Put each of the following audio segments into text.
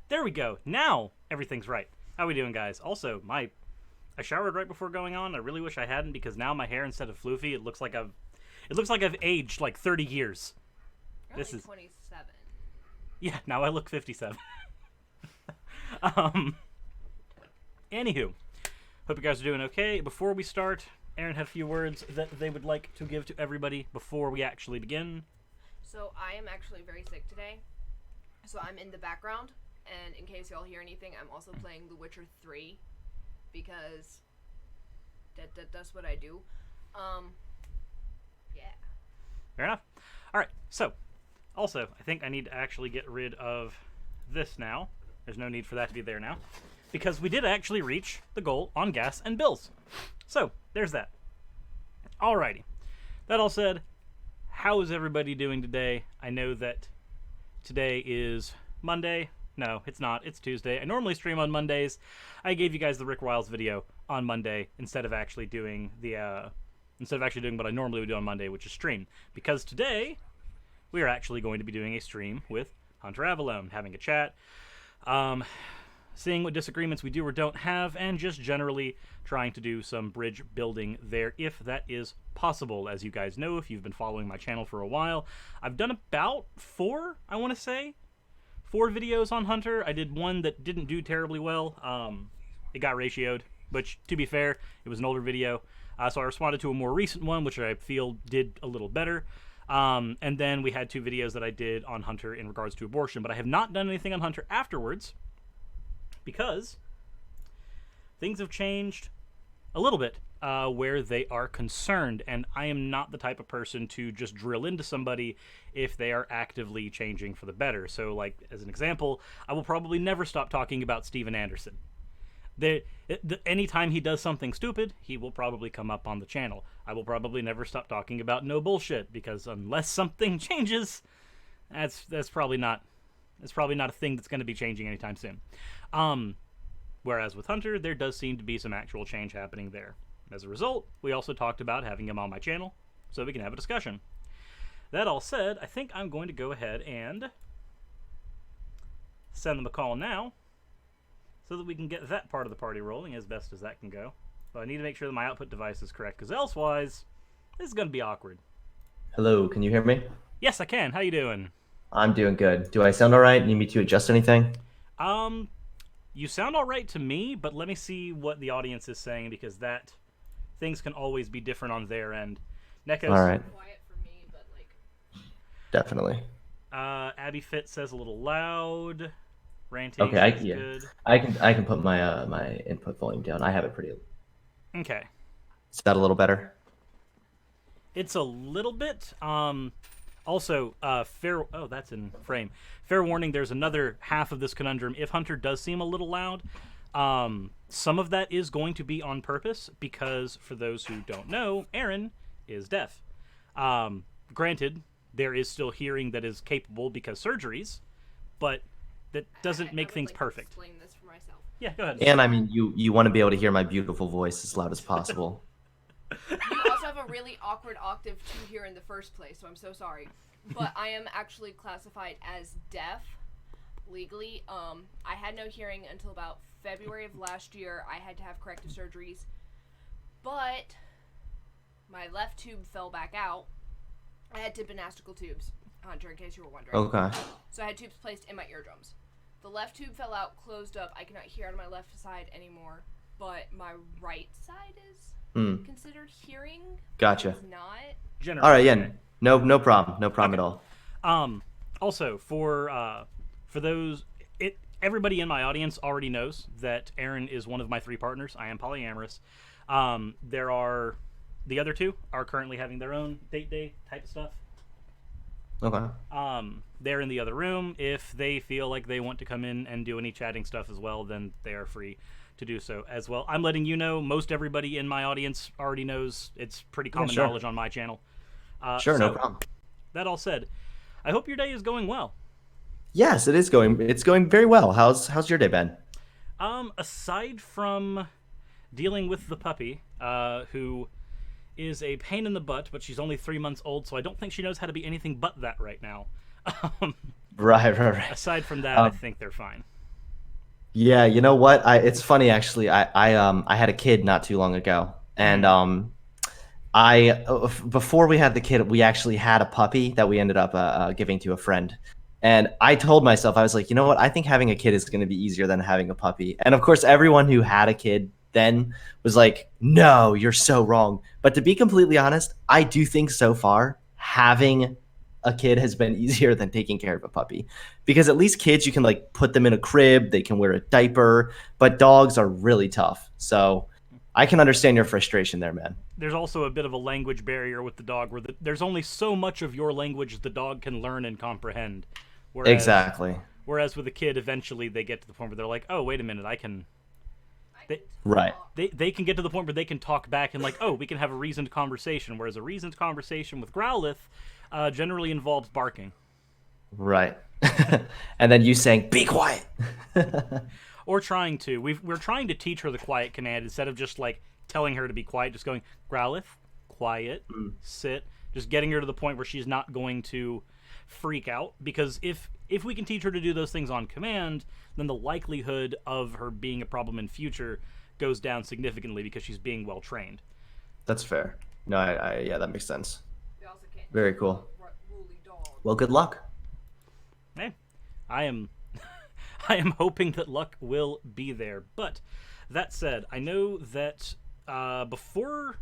There we go. Now everything's right. How we doing, guys? Also, I showered right before going on. I really wish I hadn't because now my hair, instead of floofy, it looks like I've aged like 30 years. You're This only is 27. Yeah. Now I look 57. um. Anywho, hope you guys are doing okay. Before we start, Aaron had a few words that they would like to give to everybody before we actually begin. So I am actually very sick today. So I'm in the background, and in case y'all hear anything, I'm also playing The Witcher 3 because that's what I do. Yeah. Fair enough. All right. So, also, I think I need to actually get rid of this now. There's no need for that to be there now. Because we did actually reach the goal on gas and bills. So, there's that. Alrighty. That all said, how is everybody doing today? I know that today is Monday. No, it's not. It's Tuesday. I normally stream on Mondays. I gave you guys the Rick Wiles video on Monday instead of actually doing what I normally would do on Monday, which is stream. Because today, we are actually going to be doing a stream with Hunter Avallone, having a chat. Seeing what disagreements we do or don't have, and just generally trying to do some bridge building there, if that is possible. As you guys know, if you've been following my channel for a while, I've done about four videos on Hunter. I did one that didn't do terribly well. It got ratioed, which, to be fair, it was an older video. So I responded to a more recent one, which I feel did a little better. And then we had two videos that I did on Hunter in regards to abortion, but I have not done anything on Hunter afterwards, because things have changed a little bit where they are concerned, and I am not the type of person to just drill into somebody if they are actively changing for the better. So, like, as an example, I will probably never stop talking about Steven Anderson. Anytime he does something stupid, he will probably come up on the channel. I will probably never stop talking about no bullshit, because unless something changes, that's probably not a thing that's going to be changing anytime soon. Whereas with Hunter, there does seem to be some actual change happening there. As a result, we also talked about having him on my channel so we can have a discussion. That all said, I think I'm going to go ahead and send them a call now so that we can get that part of the party rolling as best as that can go. But I need to make sure that my output device is correct, because elsewise, this is going to be awkward. Hello, can you hear me? Yes, I can. How you doing? I'm doing good. Do I sound all right? Need me to adjust anything? You sound all right to me, but let me see what the audience is saying, because things can always be different on their end. Neko's All right. Quiet for me, but like. Definitely. Abby Fit says a little loud. Ranting Okay, is good. I can put my my input volume down. I have it pretty. Okay. Is that a little better? It's a little bit. Also, that's in frame. Fair warning, there's another half of this conundrum. If Hunter does seem a little loud, some of that is going to be on purpose, because for those who don't know, Aaron is deaf. Granted, there is still hearing that is capable because surgeries, but that doesn't make things perfect. Explain this for myself. Yeah, go ahead. And I mean, you want to be able to hear my beautiful voice as loud as possible. You also have a really awkward octave to hear in the first place, so I'm so sorry. But I am actually classified as deaf legally. I had no hearing until about February of last year. I had to have corrective surgeries, but my left tube fell back out. I had tympanostical tubes, Hunter, in case you were wondering. Okay. So I had tubes placed in my eardrums. The left tube fell out, closed up. I cannot hear out of my left side anymore, but my right side is considered hearing. Gotcha. It's not. Generally, All right, yeah. No problem. No problem Okay. at all. Also, for those, everybody in my audience already knows that Aaron is one of my three partners. I am polyamorous. The other two are currently having their own date day type of stuff. Okay. They're in the other room. If they feel like they want to come in and do any chatting stuff as well, then they are free to do so as well. I'm letting you know, most everybody in my audience already knows. It's pretty common sure. knowledge on my channel. Sure, so, no problem. That all said, I hope your day is going well. Yes, it is going. It's going very well. How's your day been? Aside from dealing with the puppy, who is a pain in the butt, but she's only 3 months old, so I don't think she knows how to be anything but that right now. Right. Aside from that, I think they're fine. Yeah, you know what? It's funny actually. I had a kid not too long ago, and Mm. before we had the kid, we actually had a puppy that we ended up giving to a friend. And I told myself, I was like, you know what? I think having a kid is going to be easier than having a puppy. And of course, everyone who had a kid then was like, no, you're so wrong. But to be completely honest, I do think so far having a kid has been easier than taking care of a puppy, because at least kids, you can like put them in a crib, they can wear a diaper, but dogs are really tough. So I can understand your frustration there, man. There's also a bit of a language barrier with the dog where there's only so much of your language the dog can learn and comprehend. Whereas Exactly. whereas with a kid, eventually they get to the point where they're like, oh, wait a minute, they, Right. they can get to the point where they can talk back and like, oh, we can have a reasoned conversation. Whereas a reasoned conversation with Growlithe generally involves barking. Right. And then you saying, "Be quiet." Or trying to. We're trying to teach her the quiet command instead of just like telling her to be quiet, just going, Growlithe, quiet, sit, just getting her to the point where she's not going to freak out. Because if we can teach her to do those things on command, then the likelihood of her being a problem in future goes down significantly because she's being well trained. That's fair. No, yeah, that makes sense. They also can't Very cool. Woolly dog. Well, good luck. Hey, I am I am hoping that luck will be there. But that said, I know that before,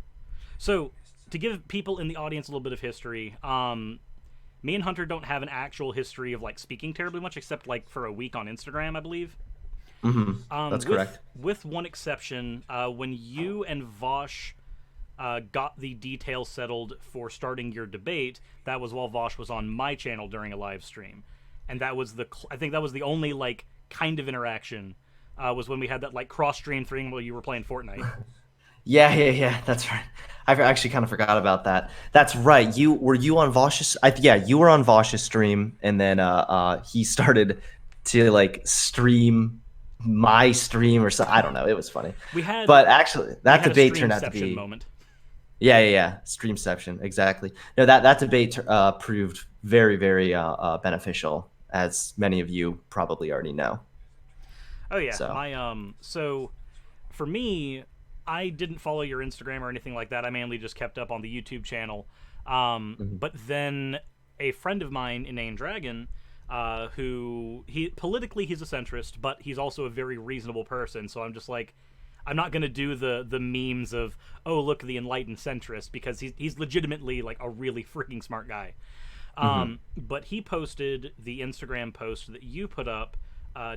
so to give people in the audience a little bit of history, me and Hunter don't have an actual history of like speaking terribly much, except like for a week on Instagram, I believe. That's correct. With one exception, when you and Vosh got the details settled for starting your debate, that was while Vosh was on my channel during a live stream, and that was I think that was the only like kind of interaction was when we had that like cross stream thing while you were playing Fortnite. Yeah. That's right. I actually kind of forgot about that. That's right. You on Vosh's? Yeah, you were on Vosh's stream, and then he started to like stream my stream or so. I don't know. It was funny. But actually, that debate turned out to be moment. Yeah. Streamception, exactly. No, that debate proved very beneficial, as many of you probably already know. Oh yeah, So. my so for me, I didn't follow your Instagram or anything like that. I mainly just kept up on the YouTube channel. But then a friend of mine, Inane Dragon, who he's a centrist, but he's also a very reasonable person. So I'm just like, I'm not gonna do the memes of, oh look, the enlightened centrist, because he's legitimately like a really freaking smart guy. But he posted the Instagram post that you put up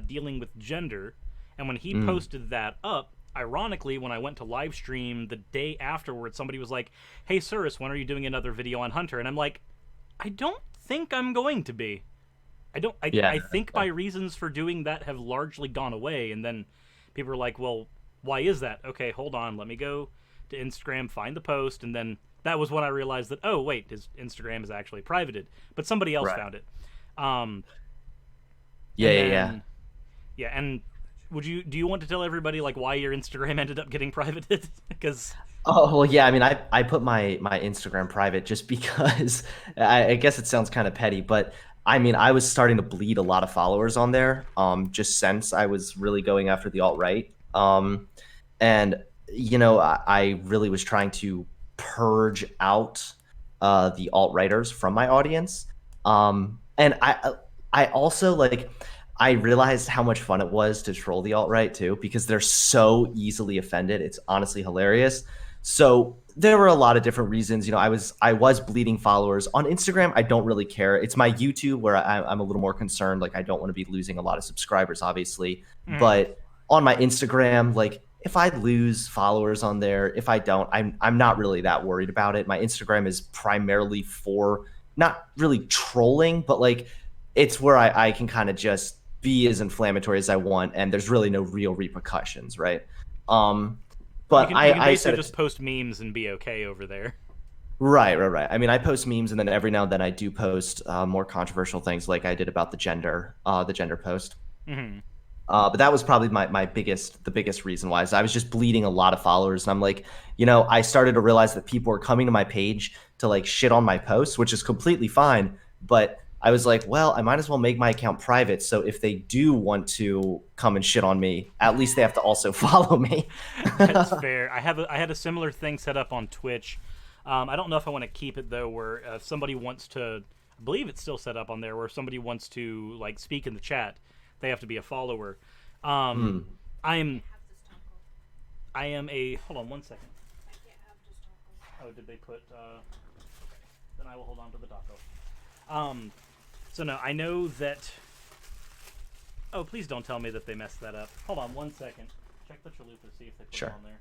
dealing with gender, and when he posted that up, ironically, when I went to live stream the day afterwards, somebody was like, hey Cirrus, when are you doing another video on Hunter? And I'm like, I don't think I'm going to be. I think my reasons for doing that have largely gone away. And then people were like, well, why is that? Okay, hold on, let me go to Instagram, find the post, and then that was when I realized that, oh wait, his Instagram is actually privated, but somebody else found it. Yeah. Yeah, and do you want to tell everybody like why your Instagram ended up getting privated? Because Oh well, yeah. I mean, I put my Instagram private just because I guess it sounds kind of petty, but I mean, I was starting to bleed a lot of followers on there. Just since I was really going after the alt right. And I really was trying to purge out the alt writers from my audience. And I also like. I realized how much fun it was to troll the alt right too, because they're so easily offended. It's honestly hilarious. So there were a lot of different reasons. I was bleeding followers on Instagram. I don't really care. It's my YouTube where I'm a little more concerned. Like I don't want to be losing a lot of subscribers, obviously. But on my Instagram, like if I lose followers on there, if I don't, I'm not really that worried about it. My Instagram is primarily for not really trolling, but like it's where I can kind of just be as inflammatory as I want, and there's really no real repercussions, right? But you can I basically said just post memes and be okay over there. Right. I mean, I post memes, and then every now and then I do post more controversial things, like I did about the gender post. But that was probably the biggest reason why is I was just bleeding a lot of followers, and I'm like, I started to realize that people were coming to my page to like shit on my posts, which is completely fine, but I was like, well, I might as well make my account private. So if they do want to come and shit on me, at least they have to also follow me. That's fair. I had a similar thing set up on Twitch. I don't know if I want to keep it though, where if somebody wants to, I believe it's still set up on there, where if somebody wants to like speak in the chat, they have to be a follower. Hmm. I'm I am a hold on one second. Oh, did they put? Then I will hold on to the taco. So no, I know that. Oh, please don't tell me that they messed that up. Hold on one second. Check the chalupa, see if they put Sure. it on there.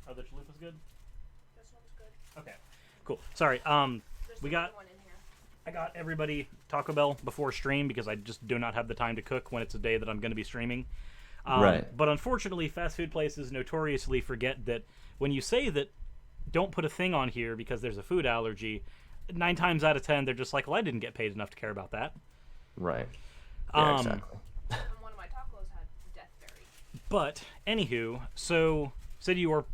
Oh, the chalupa's good? This one's good. Okay, cool. Sorry. There's We another got- one in here. I got everybody Taco Bell before stream because I just do not have the time to cook when it's a day that I'm going to be streaming. Right. But unfortunately, fast food places notoriously forget that when you say that don't put a thing on here because there's a food allergy, 9 times out of 10 they're just like, well, I didn't get paid enough to care about that. Right. Yeah, Um, exactly. And one of my tacos had deathberry. But anywho, so said you are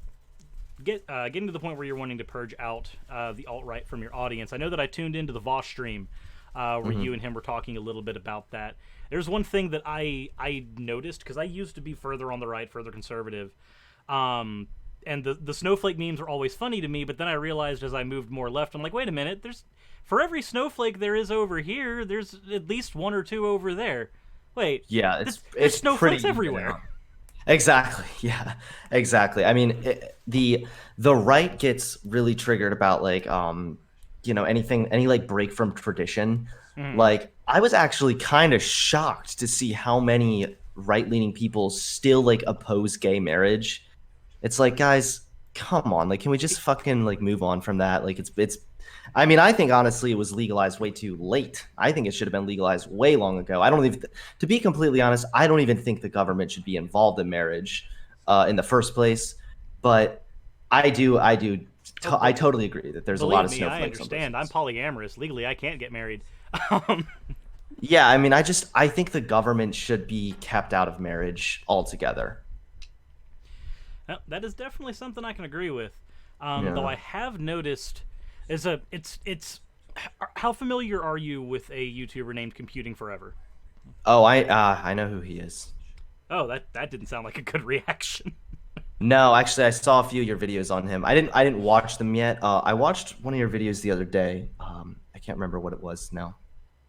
getting to the point where you're wanting to purge out the alt right from your audience. I know that I tuned into the Voss stream where you and him were talking a little bit about that. There's one thing that I noticed because I used to be further on the right, further conservative, and the snowflake memes were always funny to me. But then I realized as I moved more left, I'm like, wait a minute, there's for every snowflake there is over here, there's at least one or two over there. Wait, Yeah, there's it's snowflakes pretty everywhere. Exactly. Yeah. Exactly. I mean, the right gets really triggered about like any like break from tradition. Like I was actually kind of shocked to see how many right-leaning people still like oppose gay marriage. It's like, guys, come on. Like, can we just fucking like move on from that? Like it's I mean, I think honestly it was legalized way too late. I think it should have been legalized way long ago. I don't even, to be completely honest, I don't even think the government should be involved in marriage in the first place. But I totally agree that there's a lot Believe of me, I snowflakes on both understand. I'm sides. polyamorous. Legally, I can't get married. Yeah, I mean, I think the government should be kept out of marriage altogether. Well, that is definitely something I can agree with. Yeah. Though I have noticed, it's. How familiar are you with a YouTuber named Computing Forever? Oh, I know who he is. Oh, that didn't sound like a good reaction. No, actually, I saw a few of your videos on him. I didn't watch them yet. I watched one of your videos the other day. I can't remember what it was now.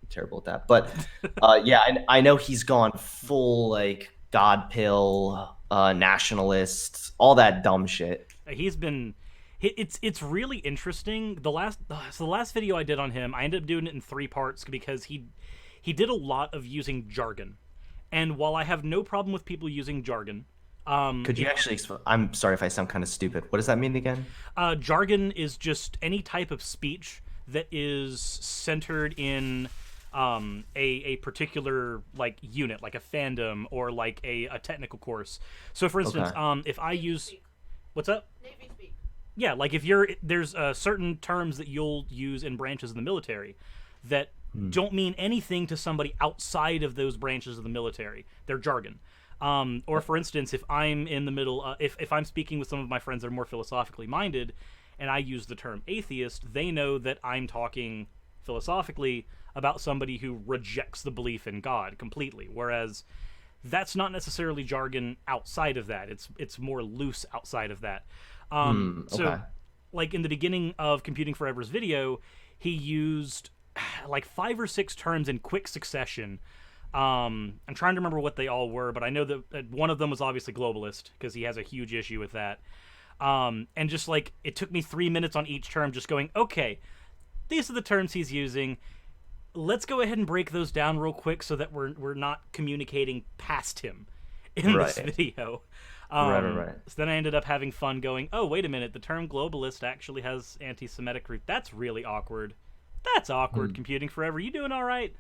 I'm terrible at that. But yeah, I know he's gone full like God pill, nationalist, all that dumb shit. He's been. It's really interesting. The last video I did on him, I ended up doing it in 3 parts because he did a lot of using jargon, and while I have no problem with people using jargon, Could you actually I'm sorry if I sound kind of stupid. What does that mean again? jargon is just any type of speech that is centered in a particular like unit, like a fandom or like a technical course. So, for instance, Okay. if I use speak. what's up? Navy speak. Yeah, like if there's certain terms that you'll use in branches of the military that don't mean anything to somebody outside of those branches of the military. They're jargon. Or for instance, if I'm in the middle, if I'm speaking with some of my friends that are more philosophically minded, and I use the term atheist, they know that I'm talking philosophically about somebody who rejects the belief in God completely. Whereas that's not necessarily jargon outside of that. It's more loose outside of that. So, Okay. like in the beginning of Computing Forever's video, he used like 5 or 6 terms in quick succession. I'm trying to remember what they all were, but I know that one of them was obviously globalist because he has a huge issue with that. And just like it took me 3 minutes on each term, just going, okay, these are the terms he's using. Let's go ahead and break those down real quick so that we're not communicating past him in this Right. video. Right. So then I ended up having fun going, oh, wait a minute, the term globalist actually has anti-Semitic root. That's really awkward. That's awkward, Computing Forever. You doing all right?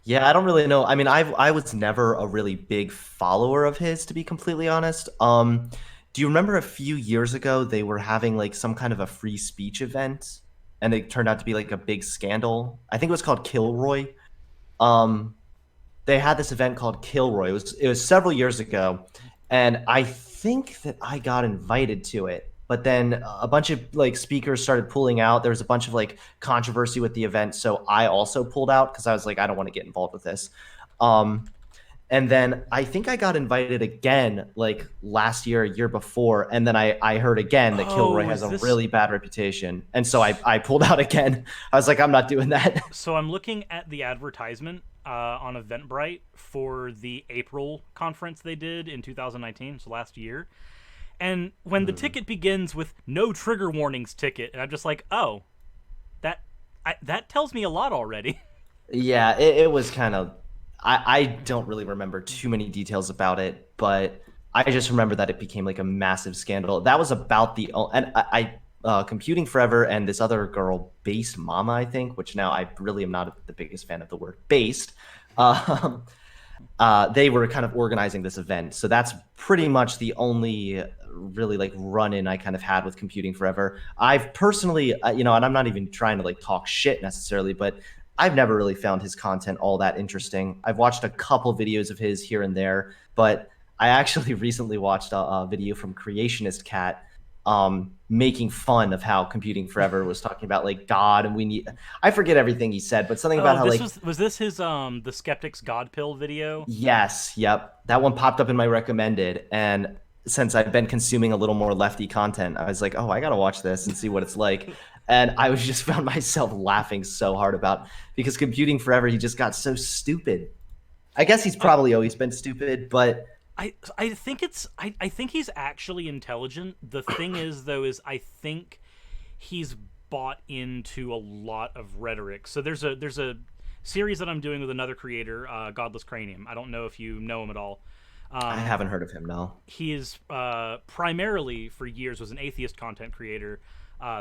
Yeah, I don't really know. I mean, I was never a really big follower of his, to be completely honest. Do you remember a few years ago they were having like some kind of a free speech event, and it turned out to be like a big scandal? I think it was called Kilroy. Um, they had this event called Kilroy. It was several years ago, and I think that I got invited to it. but then a bunch of like speakers started pulling out. There was a bunch of like controversy with the event, so I also pulled out because I was like, I don't want to get involved with this. Um, and then I think I got invited again like last year, a year before, and then I heard again that Kilroy Oh, has is a this? really bad reputation, and so I pulled out again. I was like, I'm not doing that. So I'm looking at the advertisement on Eventbrite for the April conference they did in 2019, so last year. And when the ticket begins with no trigger warnings ticket, and I'm just like, oh, that that tells me a lot already. Yeah, it was kind of. I don't really remember too many details about it, but I just remember that it became like a massive scandal. That was about and Computing Forever and this other girl, Based Mama, I think, which now I really am not the biggest fan of the word based. Um, they were kind of organizing this event, so that's pretty much the only really like run in I kind of had with Computing Forever. I've personally, and I'm not even trying to like talk shit necessarily, but I've never really found his content all that interesting. I've watched a couple videos of his here and there, but I actually recently watched a video from Creationist Cat making fun of how Computing Forever was talking about like God and we need. I forget everything he said, but something about Oh, how this like was this his the Skeptic's God Pill video? yes, yep. That one popped up in my recommended. And since I've been consuming a little more lefty content, I was like, oh, I gotta watch this and see what it's like. And I was just found myself laughing so hard about because Computing Forever, he just got so stupid. I guess he's probably always been stupid, but I think I think he's actually intelligent. The thing is though is I think he's bought into a lot of rhetoric. So there's a series that I'm doing with another creator, Godless Cranium. I don't know if you know him at all. I haven't heard of him, no. He is primarily for years was an atheist content creator,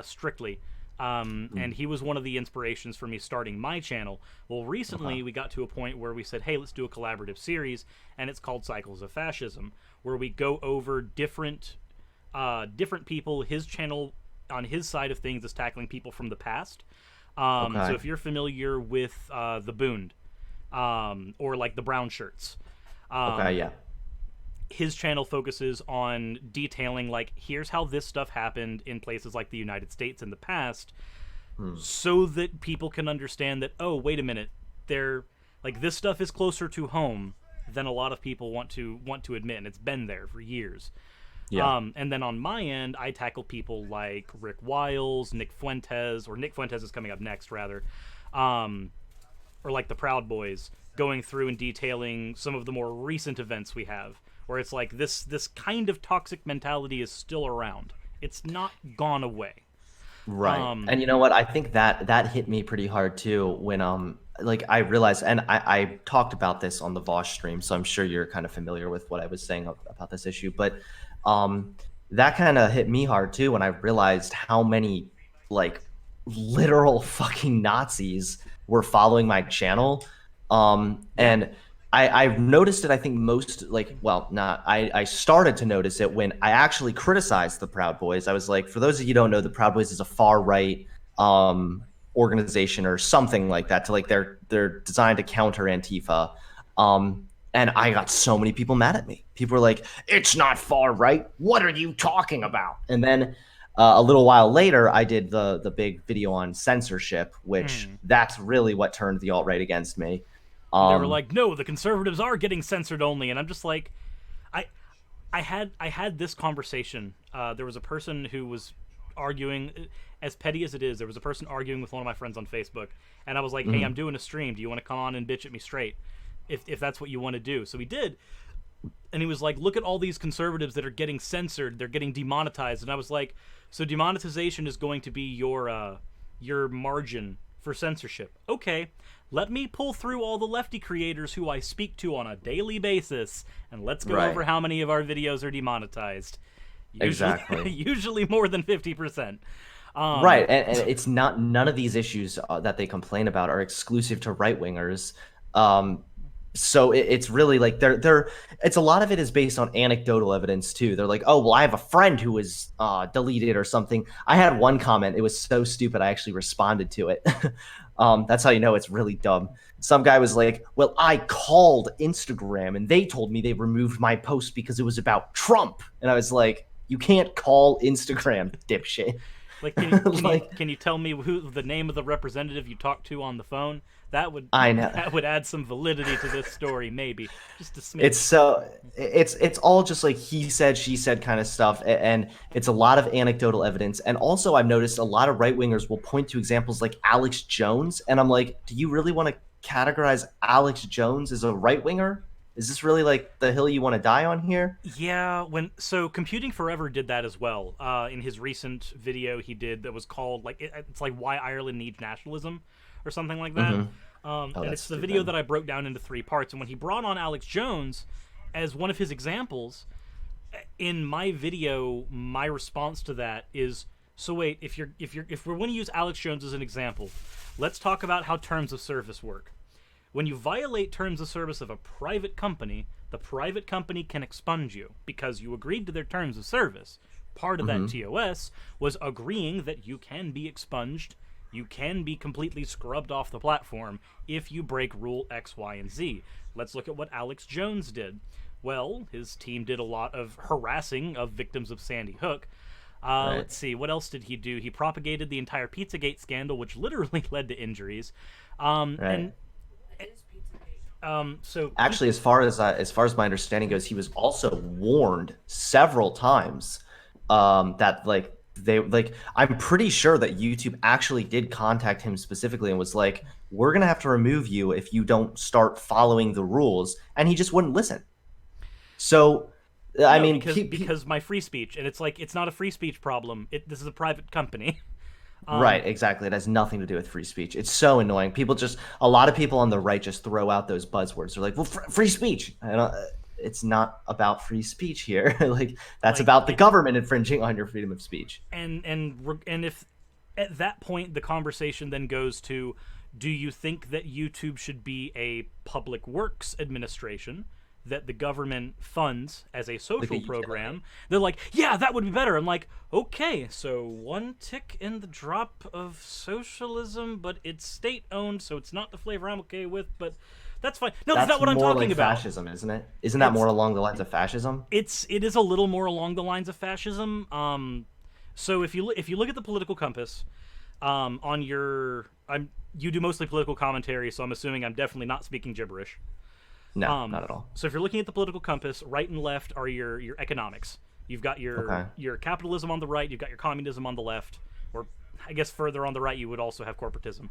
strictly. And he was one of the inspirations for me starting my channel. Well, recently we got to a point where we said, hey, let's do a collaborative series, and it's called Cycles of Fascism, where we go over different people. His channel on his side of things is tackling people from the past. So if you're familiar with the Boond, or like the Brown Shirts, Yeah. his channel focuses on detailing like here's how this stuff happened in places like the United States in the past, so that people can understand that, oh, wait a minute, they're like this stuff is closer to home than a lot of people want to admit, and it's been there for years. Yeah. And then on my end, I tackle people like Rick Wiles, Nick Fuentes is coming up next, rather, or like the Proud Boys, going through and detailing some of the more recent events we have, where it's like this kind of toxic mentality is still around. It's not gone away. Right. And you know what? I think that hit me pretty hard too when like I realized, and I talked about this on the Vosh stream, so I'm sure you're kind of familiar with what I was saying about this issue, but that kind of hit me hard too when I realized how many like literal fucking Nazis were following my channel. And I've noticed it, I think most like, well, not, I started to notice it when I actually criticized the Proud Boys. I was like, for those of you who don't know, the Proud Boys is a far right organization or something like that, to like they're designed to counter Antifa. And I got so many people mad at me. People were like, it's not far right. What are you talking about? And then a little while later, I did the big video on censorship, which that's really what turned the alt-right against me. They were like, no, the conservatives are getting censored only. And I'm just like, I had this conversation. There was a person who was arguing, as petty as it is, there was a person arguing with one of my friends on Facebook. And I was like, hey, I'm doing a stream. Do you want to come on and bitch at me straight? If that's what you want to do. So he did. And he was like, look at all these conservatives that are getting censored. They're getting demonetized. And I was like, so demonetization is going to be your margin for censorship. Okay, let me pull through all the lefty creators who I speak to on a daily basis, and let's go over how many of our videos are demonetized. Exactly. Usually more than 50%. Right, and it's not, none of these issues that they complain about are exclusive to right wingers. So it's really like it's a lot of it is based on anecdotal evidence too. They're like, oh well, I have a friend who was deleted or something. I had one comment, it was so stupid, I actually responded to it. That's how you know it's really dumb. Some guy was like, well, I called Instagram and they told me they removed my post because it was about Trump. And I was like, You can't call Instagram dipshit. Like, Like, can you tell me who the name of the representative you talked to on the phone? That would I know. that would add some validity to this story, maybe just a smidge. It's all just like he said, she said kind of stuff, and it's a lot of anecdotal evidence. And also, I've noticed a lot of right wingers will point to examples like Alex Jones, and I'm like, do you really want to categorize Alex Jones as a right winger? Is this really like the hill you want to die on here? Yeah, so Computing Forever did that as well. In his recent video he did that was called like it's like Why Ireland Needs Nationalism or something like that. Oh, And that's it's the stupid. video that I broke down into 3 parts. And when he brought on Alex Jones as one of his examples, in my video, my response to that is, so wait, if we're going to use Alex Jones as an example, let's talk about how terms of service work. When you violate terms of service of a private company, the private company can expunge you because you agreed to their terms of service. Part of that TOS was agreeing that you can be expunged, you can be completely scrubbed off the platform if you break rule X, Y, and Z. Let's look at what Alex Jones did. Well, his team did a lot of harassing of victims of Sandy Hook. Right. Let's see, what else did he do? He propagated the entire Pizzagate scandal, which literally led to injuries. Right. So Actually, as far as my understanding goes, he was also warned several times that I'm pretty sure that YouTube actually did contact him specifically and was like, we're gonna have to remove you if you don't start following the rules, and he just wouldn't listen. So I no, mean, because my free speech, and it's like it's not a free speech problem. This is a private company. Right, exactly. It has nothing to do with free speech. It's so annoying. A lot of people on the right just throw out those buzzwords. They're like, well, free speech. It's not about free speech here. Like, that's Like, about the government infringing on your freedom of speech. And if at that point the conversation then goes to, do you think that YouTube should be a public works administration that the government funds as a social utility. program? They're like, yeah, that would be better. I'm like, okay, so one tick in the drop of socialism, but it's state owned, so it's not the flavor I'm okay with, but that's fine. No, that's not what I'm more talking like about. fascism, isn't it? Isn't that more along the lines of fascism? It is a little more along the lines of fascism. So if you look at the political compass, on your you do mostly political commentary, so I'm assuming I'm definitely not speaking gibberish. No, not at all. So if you're looking at the political compass, right and left are your economics. You've got your capitalism on the right, you've got your communism on the left, or I guess further on the right you would also have corporatism.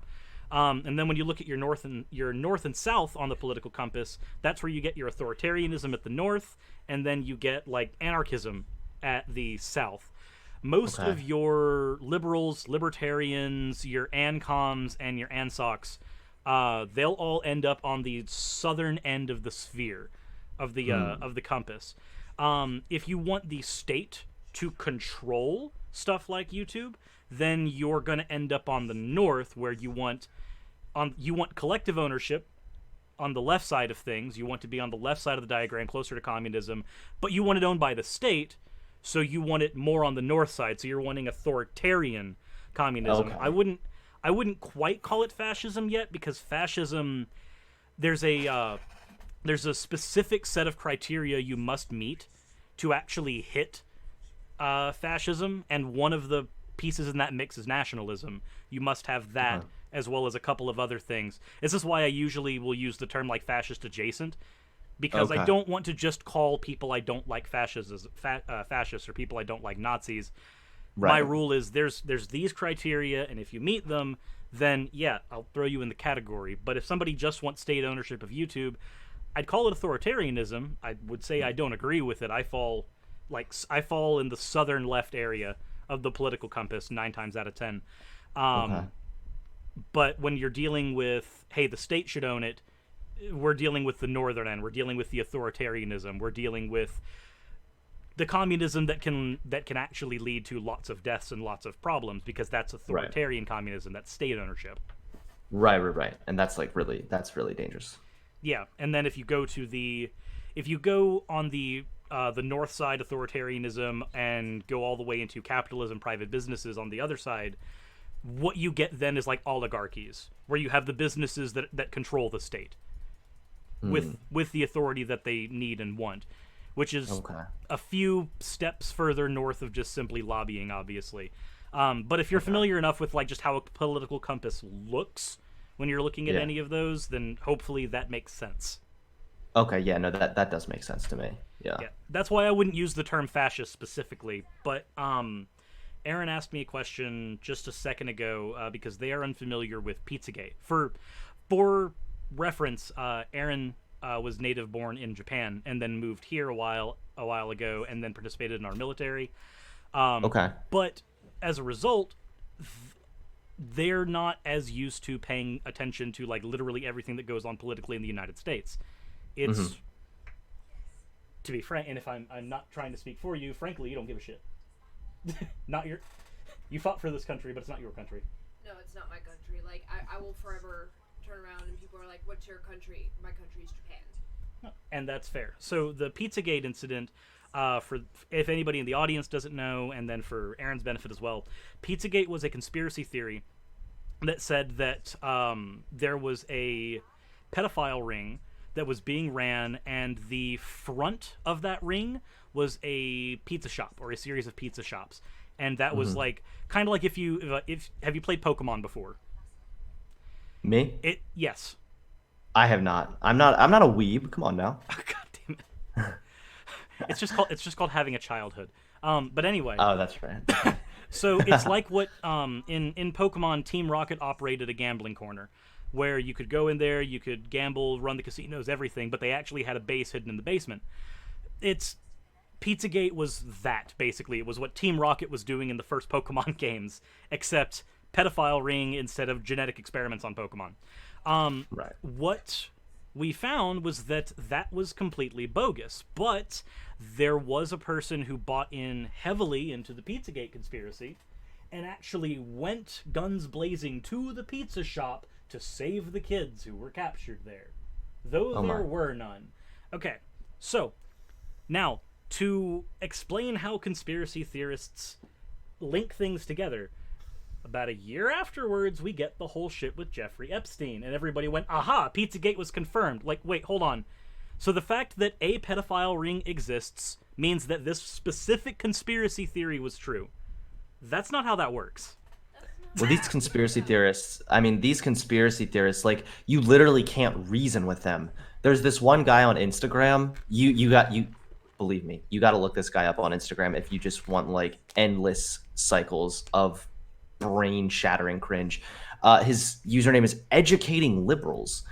And then when you look at your north and south on the political compass, that's where you get your authoritarianism at the north, and then you get like anarchism at the south. Most of your liberals, libertarians, your ANCOMs, and your ANSOCs, they'll all end up on the southern end of the sphere of the compass. If you want the state to control stuff like YouTube, then you're going to end up on the north, where you want collective ownership on the left side of things. You want to be on the left side of the diagram, closer to communism, but you want it owned by the state, so you want it more on the north side. So you're wanting authoritarian communism. Okay. I wouldn't quite call it fascism yet, because fascism, there's a specific set of criteria you must meet to actually hit fascism, and one of the pieces in that mix is nationalism. You must have that, as well as a couple of other things. This is why I usually will use the term like fascist adjacent, because I don't want to just call people I don't like fascists or people I don't like Nazis. Right. My rule is there's these criteria, and if you meet them, then yeah, I'll throw you in the category. But if somebody just wants state ownership of YouTube, I'd call it authoritarianism. I would say I don't agree with it. I fall in the southern left area of the political compass 9 times out of 10. But when you're dealing with, hey, the state should own it, we're dealing with the northern end. We're dealing with the authoritarianism. We're dealing with the communism that can actually lead to lots of deaths and lots of problems, because that's authoritarian communism. That's state ownership. Right. And that's really dangerous. Yeah, and then if you go on the north side, authoritarianism, and go all the way into capitalism, private businesses on the other side, what you get then is like oligarchies, where you have the businesses that control the state with the authority that they need and want. which is Okay. a few steps further north of just simply lobbying, obviously. But if you're familiar enough with like just how a political compass looks when you're looking at Yeah. any of those, then hopefully that makes sense. Okay. Yeah. No, that does make sense to me. Yeah. Yeah, that's why I wouldn't use the term fascist specifically. But Aaron asked me a question just a second ago because they are unfamiliar with Pizzagate. For reference, Aaron was native born in Japan and then moved here a while ago and then participated in our military. Okay. But as a result, they're not as used to paying attention to like literally everything that goes on politically in the United States. It's to be frank, and if I'm not trying to speak for you, frankly, you don't give a shit. Not your. You fought for this country, but it's not your country. No, it's not my country. Like, I will forever turn around and people are like, what's your country? My country is Japan. And that's fair. So the Pizzagate incident, for if anybody in the audience doesn't know, and then for Aaron's benefit as well, Pizzagate was a conspiracy theory that said that there was a pedophile ring that was being ran, and the front of that ring was a pizza shop or a series of pizza shops, and that was like kind of like if have you played Pokemon before? Me? Yes. I have not. I'm not a weeb. Come on now. God damn it. It's just called having a childhood. But anyway. Oh, that's right. So it's like what in Pokemon Team Rocket operated a gambling corner, where you could go in there, you could gamble, run the casinos, everything, but they actually had a base hidden in the basement. Pizzagate was that, basically. It was what Team Rocket was doing in the first Pokemon games, except pedophile ring instead of genetic experiments on Pokemon. Right. What we found was that was completely bogus, but there was a person who bought in heavily into the Pizzagate conspiracy and actually went guns blazing to the pizza shop to save the kids who were captured there, though there were none. Okay, so now to explain how conspiracy theorists link things together, about a year afterwards, we get the whole shit with Jeffrey Epstein, and everybody went, aha, Pizzagate was confirmed. Like, wait, hold on. So the fact that a pedophile ring exists means that this specific conspiracy theory was true. That's not how that works. Well, these conspiracy theorists, like, you literally can't reason with them. There's this one guy on Instagram. Believe me, you got to look this guy up on Instagram if you just want like endless cycles of brain-shattering cringe. His username is Educating Liberals,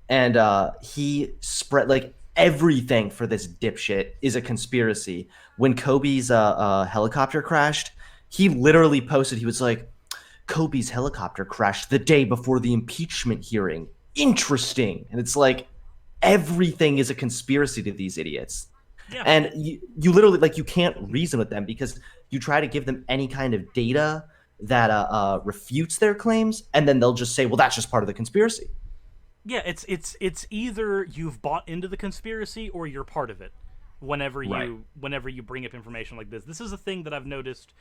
and he spread like everything for this dipshit is a conspiracy. When Kobe's helicopter crashed, he literally posted, he was like, Kobe's helicopter crashed the day before the impeachment hearing. Interesting. And it's like everything is a conspiracy to these idiots. Yeah. And you literally, like, you can't reason with them because you try to give them any kind of data that refutes their claims, and then they'll just say, well, that's just part of the conspiracy. Yeah, it's either you've bought into the conspiracy or you're part of it. Whenever you bring up information like this. This is a thing that I've noticed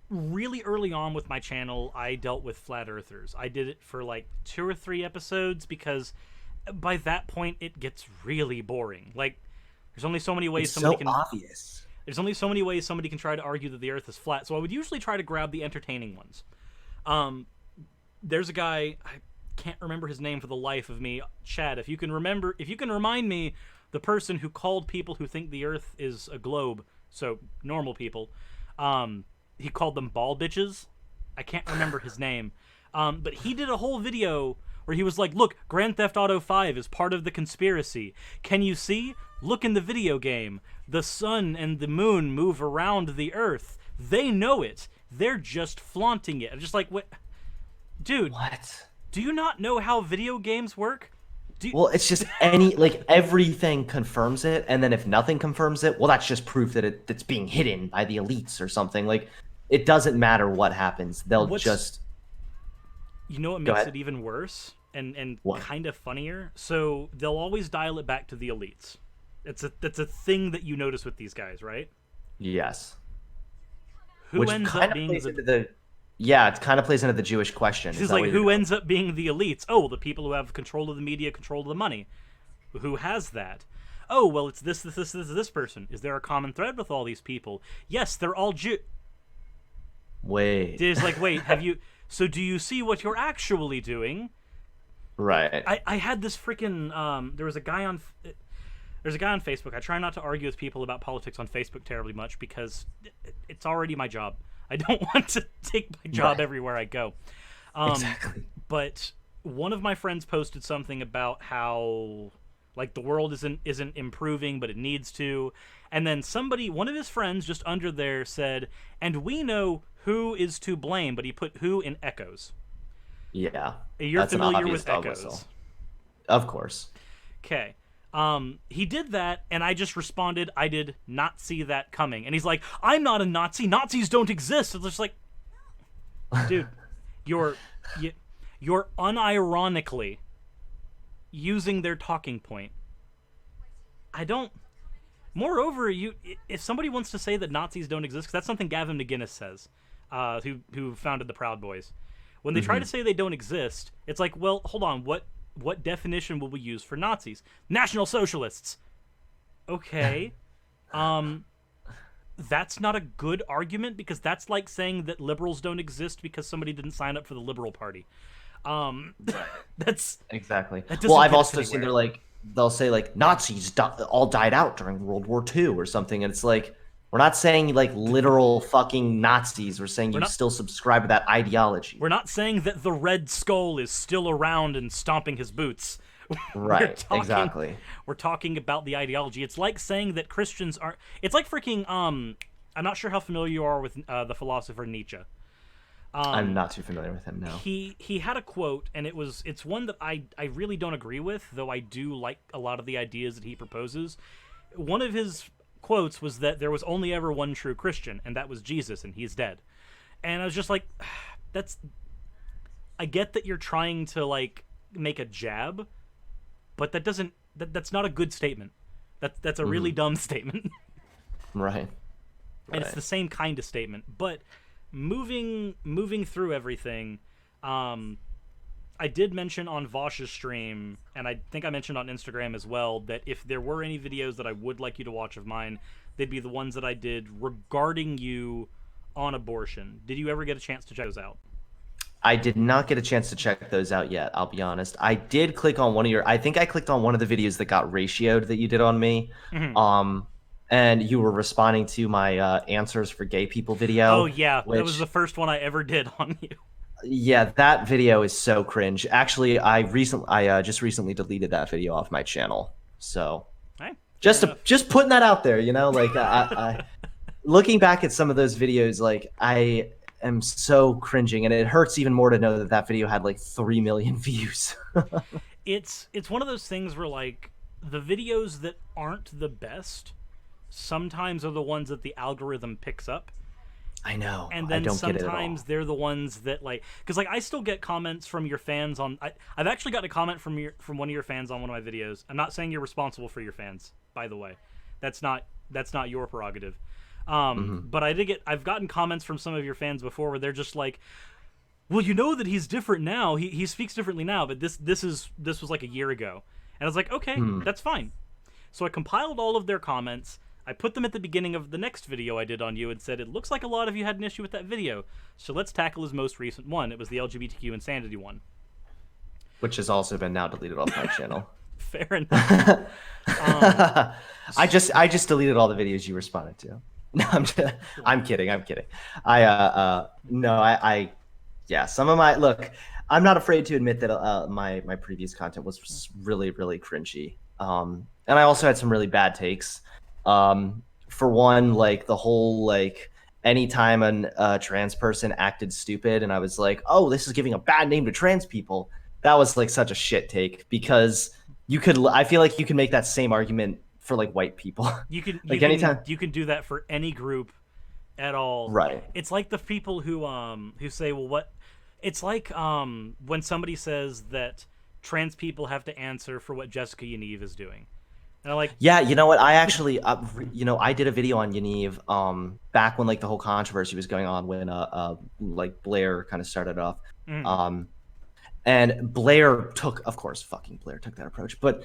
really early on with my channel. I dealt with flat earthers. I did it for like 2 or 3 episodes because by that point it gets really boring. Like, there's only so many ways obvious. There's only so many ways somebody can try to argue that the Earth is flat. So I would usually try to grab the entertaining ones. There's a guy, I can't remember his name for the life of me. Chad, if you can remind me the person who called people who think the Earth is a globe, so normal people, he called them ball bitches. I can't remember his name. But he did a whole video where he was like, look, Grand Theft Auto 5 is part of the conspiracy. Can you see? Look in the video game. The sun and the moon move around the Earth. They know it. They're just flaunting it. I'm just like, what? Dude. What? Do you not know how video games work? Well, it's just everything confirms it, and then if nothing confirms it, well, that's just proof that it's being hidden by the elites or something. Like, it doesn't matter what happens. They'll just... You know what makes it even worse and kind of funnier? So they'll always dial it back to the elites. That's a thing that you notice with these guys, right? Yes. Who ends up being Yeah, it kind of plays into the Jewish question. It's like, who ends up being the elites? Oh, the people who have control of the media, control of the money. Who has that? Oh, well, it's this person. Is there a common thread with all these people? Yes, they're all Jew. Wait. It's like, wait, have you? So do you see what you're actually doing? Right. I had this freaking there was a guy on there's a guy on Facebook. I try not to argue with people about politics on Facebook terribly much because it's already my job. I don't want to take my job everywhere I go. Exactly. But one of my friends posted something about how like the world isn't improving, but it needs to. And then one of his friends just under there said, "And we know who is to blame," but he put "who" in echoes. Yeah. You're That's an familiar obvious with dog echoes. whistle. Of course. Okay. He did that, and I just responded, "I did not see that coming." And he's like, "I'm not a Nazi. Nazis don't exist." It's just like, dude, you're unironically using their talking point. I don't. Moreover, if somebody wants to say that Nazis don't exist, because that's something Gavin McGinnis says, who founded the Proud Boys. When they try to say they don't exist, it's like, well, hold on, what definition will we use for Nazis? National Socialists. Okay. That's not a good argument, because that's like saying that liberals don't exist because somebody didn't sign up for the Liberal Party. That's exactly. that doesn't Well, I've get us also seen anywhere. they'll say like Nazis all died out during World War II or something, and it's like we're not saying like literal fucking Nazis. We're saying you not- still subscribe to that ideology. We're not saying that the Red Skull is still around and stomping his boots. Right. Exactly. We're talking about the ideology. It's like saying that Christians are. It's like freaking. I'm not sure how familiar you are with the philosopher Nietzsche. I'm not too familiar with him now. He had a quote, and it's one that I really don't agree with, though I do like a lot of the ideas that he proposes. One of his quotes was that there was only ever one true Christian, and that was Jesus, and he's dead. And I was just like, I get that you're trying to like make a jab, but that's not a good statement. That's a really dumb statement. Right. And it's the same kind of statement. But moving through everything, I did mention on Vosh's stream, and I think I mentioned on Instagram as well, that if there were any videos that I would like you to watch of mine, they'd be the ones that I did regarding you on abortion. Did you ever get a chance to check those out? I did not get a chance to check those out yet, I'll be honest. I did click on I think I clicked on one of the videos that got ratioed that you did on me. And you were responding to my answers for gay people video. Oh yeah, which, that was the first one I ever did on you. Yeah, that video is so cringe. Actually, I just recently deleted that video off my channel. So Hey, just putting that out there, like I looking back at some of those videos, like I am so cringing, and it hurts even more to know that video had like 3 million views. It's one of those things where like the videos that aren't the best sometimes are the ones that the algorithm picks up. I know. And then I don't get it at sometimes all. they're the ones that like, because like I still get comments from your fans on. I've actually gotten a comment from one of your fans on one of my videos. I'm not saying you're responsible for your fans, by the way. That's not your prerogative. But I've gotten comments from some of your fans before where they're just like, well, you know that he's different now. He speaks differently now, but this was like a year ago. And I was like, okay, that's fine. So I compiled all of their comments. I put them at the beginning of the next video I did on you and said, it looks like a lot of you had an issue with that video. So let's tackle his most recent one. It was the LGBTQ insanity one. Which has also been now deleted off my channel. Fair enough. I just deleted all the videos you responded to. No, I'm kidding. Yeah, some of my look. I'm not afraid to admit that my previous content was really cringy. And I also had some really bad takes. For one, like the whole like anytime a trans person acted stupid, and I was like, oh, this is giving a bad name to trans people. That was like such a shit take, because I feel like you can make that same argument for like white people. You can like anytime you can do that for any group at all. Right. It's like the people who say, well, what? It's like when somebody says that trans people have to answer for what Jessica Yaniv is doing. And I'm like, yeah, you know what? I actually, I did a video on Yaniv back when like the whole controversy was going on, when like Blair kind of started off. And Blair took, of course, fucking Blair took that approach. But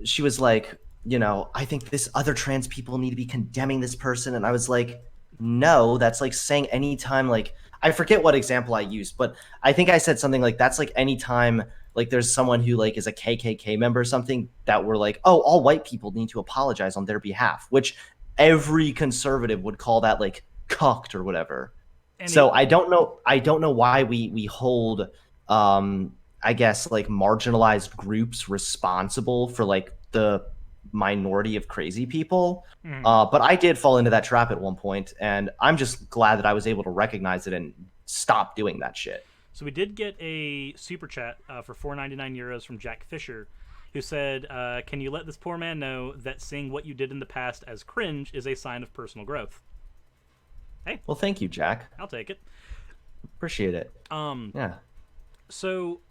she was like, I think this other trans people need to be condemning this person. And I was like, no, that's like saying anytime, like, I forget what example I used, but I think I said something like, that's like anytime, like, there's someone who, like, is a KKK member or something that we're like, oh, all white people need to apologize on their behalf, which every conservative would call that, like, cucked or whatever. And So it, I don't know why we hold I guess like marginalized groups responsible for like the minority of crazy people. mhm. But I did fall into that trap at one point, and I'm just glad that I was able to recognize it and stop doing that shit. So we did get a super chat for 4.99 euros from Jack Fisher, who said, "Can you let this poor man know that seeing what you did in the past as cringe is a sign of personal growth?" Hey, Well, thank you, Jack. I'll take it. Appreciate it. Um, Yeah. so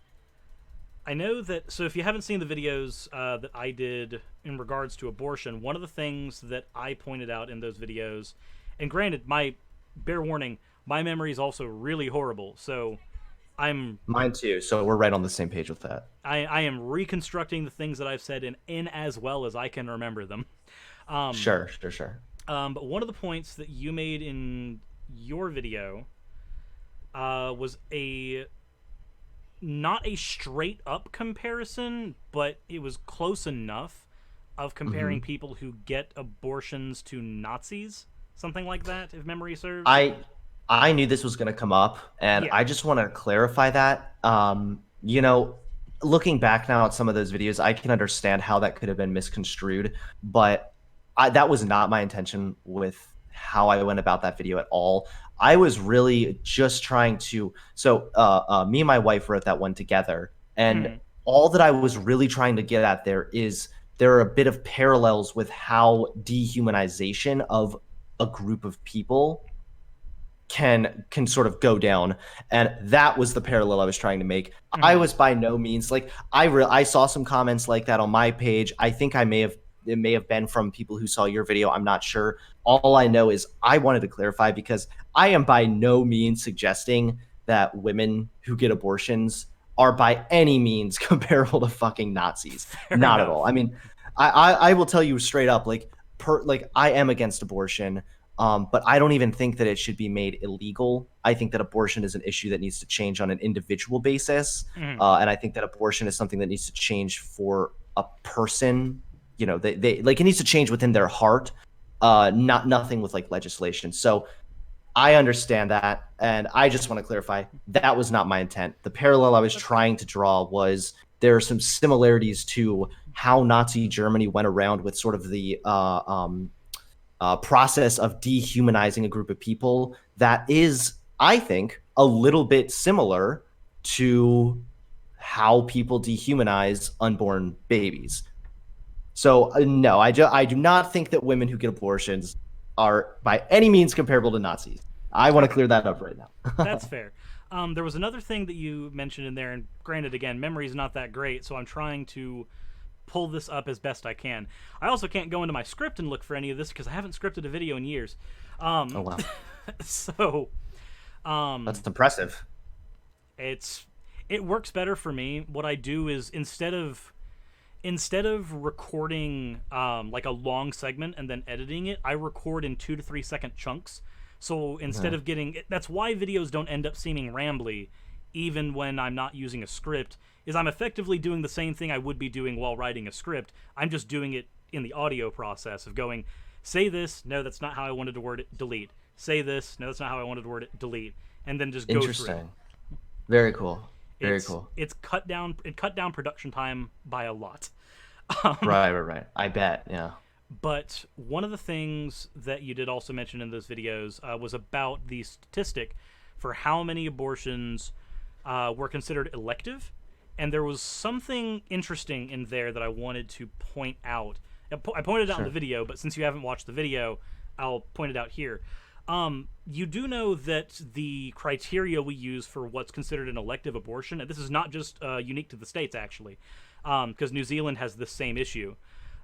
I know that. So if you haven't seen the videos that I did in regards to abortion, one of the things that I pointed out in those videos, and granted, my bear warning, my memory is also really horrible. So I'm Mine too. So we're right on the same page with that. I am reconstructing the things that I've said in as well as I can remember them. Um, Sure, sure, sure. but one of the points that you made in your video was a not a straight up comparison, but it was close enough of hmm comparing people who get abortions to Nazis, something like that, if memory serves. I I knew this was going to come up, and Yeah. I just want to clarify that. Looking back now at some of those videos, I can understand how that could have been misconstrued, but that was not my intention with how I went about that video at all. I was really just trying to. So, me and my wife wrote that one together, and Mhm. all that I was really trying to get at there is there are a bit of parallels with how dehumanization of a group of people can sort of go down, and that was the parallel I was trying to make. I Mhm. was by no means like I saw some comments like that on my page. I think it may have been from people who saw your video. I'm not sure. All I know is I wanted to clarify because I am by no means suggesting that women who get abortions are by any means comparable to fucking Nazis. Fair Not at all. I enough. mean, I will tell you straight up, like I am against abortion. But I don't even think that it should be made illegal. I think that abortion is an issue that needs to change on an individual basis. Mhm. And I think that abortion is something that needs to change for a person. They like it needs to change within their heart, not nothing with like legislation. So I understand that. And I just want to clarify that was not my intent. The parallel I was That's fair. trying to draw was there are some similarities to how Nazi Germany went around with sort of the process of dehumanizing a group of people that is, I think, a little bit similar to how people dehumanize unborn babies. So no, I do not think that women who get abortions are by any means comparable to Nazis. I want to Okay. clear that up right That's now. fair. There was another thing that you mentioned in there, and granted, again, memory's not that great, so I'm trying to pull this up as best I can. I also can't go into my script and look for any of this because I haven't scripted a video in years. Oh Um, wow, so that's um, impressive. it's it works better for me. What I do is instead of recording like a long segment and then editing it, I record in 2 to 3 second chunks. So instead Yeah. of getting that's why videos don't end up seeming rambly, even when I'm not using a script. Is I'm effectively doing the same thing I would be doing while writing a script. I'm just doing it in the audio process of going, say this, no, that's not how I wanted to word it, delete. Say this, no, that's not how I wanted to word it, delete, and then just go through. Interesting. Very cool. Very It's cool. it's cut down production time by a lot. Right, right, right. I bet. Yeah. But one of the things that you did also mention in those videos was about the statistic for how many abortions were considered elective. And there was something interesting in there that I wanted to point out. I pointed it out in the Sure. video, but since you haven't watched the video, I'll point it out here. You do know that the criteria we use for what's considered an elective abortion, and this is not just unique to the States, actually, because New Zealand has this same issue.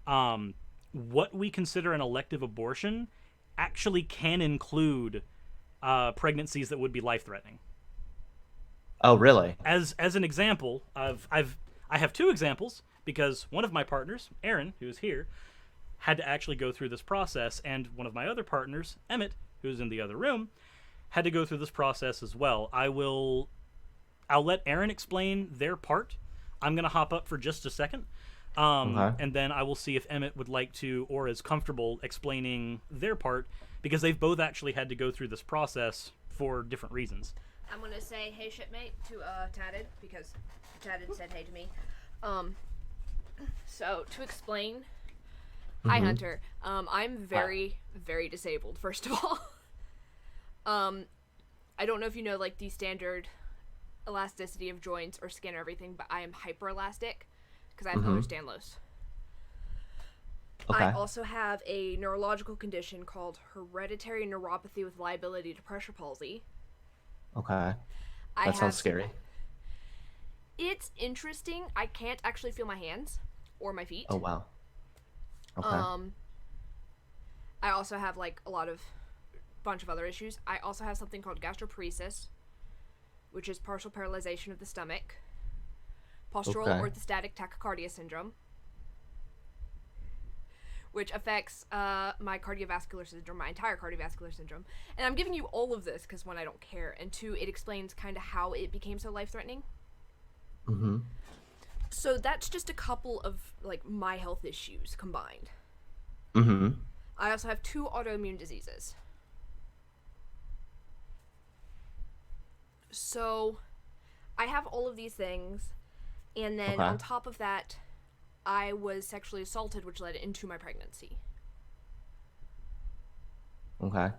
Um, what we consider an elective abortion actually can include pregnancies that would be life threatening. Oh, really? As an example, I have two examples because one of my partners, Aaron, who is here, had to actually go through this process, and one of my other partners, Emmett, who's in the other room, had to go through this process as well. I'll let Aaron explain their part. I'm gonna hop up for just a second, Okay. and then I will see if Emmett would like to or is comfortable explaining their part, because they've both actually had to go through this process for different reasons. I'm gonna say hey shipmate to Tatted because Tatted said hey to me. Um, so to explain, hi Hunter. I'm very very disabled. First of all, I don't know if you know like the standard elasticity of joints or skin or everything, but I am hyperelastic because I have Ehlers-Danlos. Okay. I also have a neurological condition called hereditary neuropathy with liability to pressure palsy. Okay. I That sounds have scary. It's interesting. I can't actually feel my hands or my feet. Oh wow. Okay. I also have like a bunch of other issues. I also have something called gastroparesis, which is partial paralyzation of the stomach, postural orthostatic tachycardia syndrome, which affects my cardiovascular syndrome, my entire cardiovascular syndrome. And I'm giving you all of this because, one, I don't care, and two, it explains kind of how it became so life-threatening. Mm-hmm. So that's just a couple of, like, my health issues combined. Mm-hmm. I also have 2 autoimmune diseases. So I have all of these things, and then on top of that, I was sexually assaulted, which led into my pregnancy. Okay.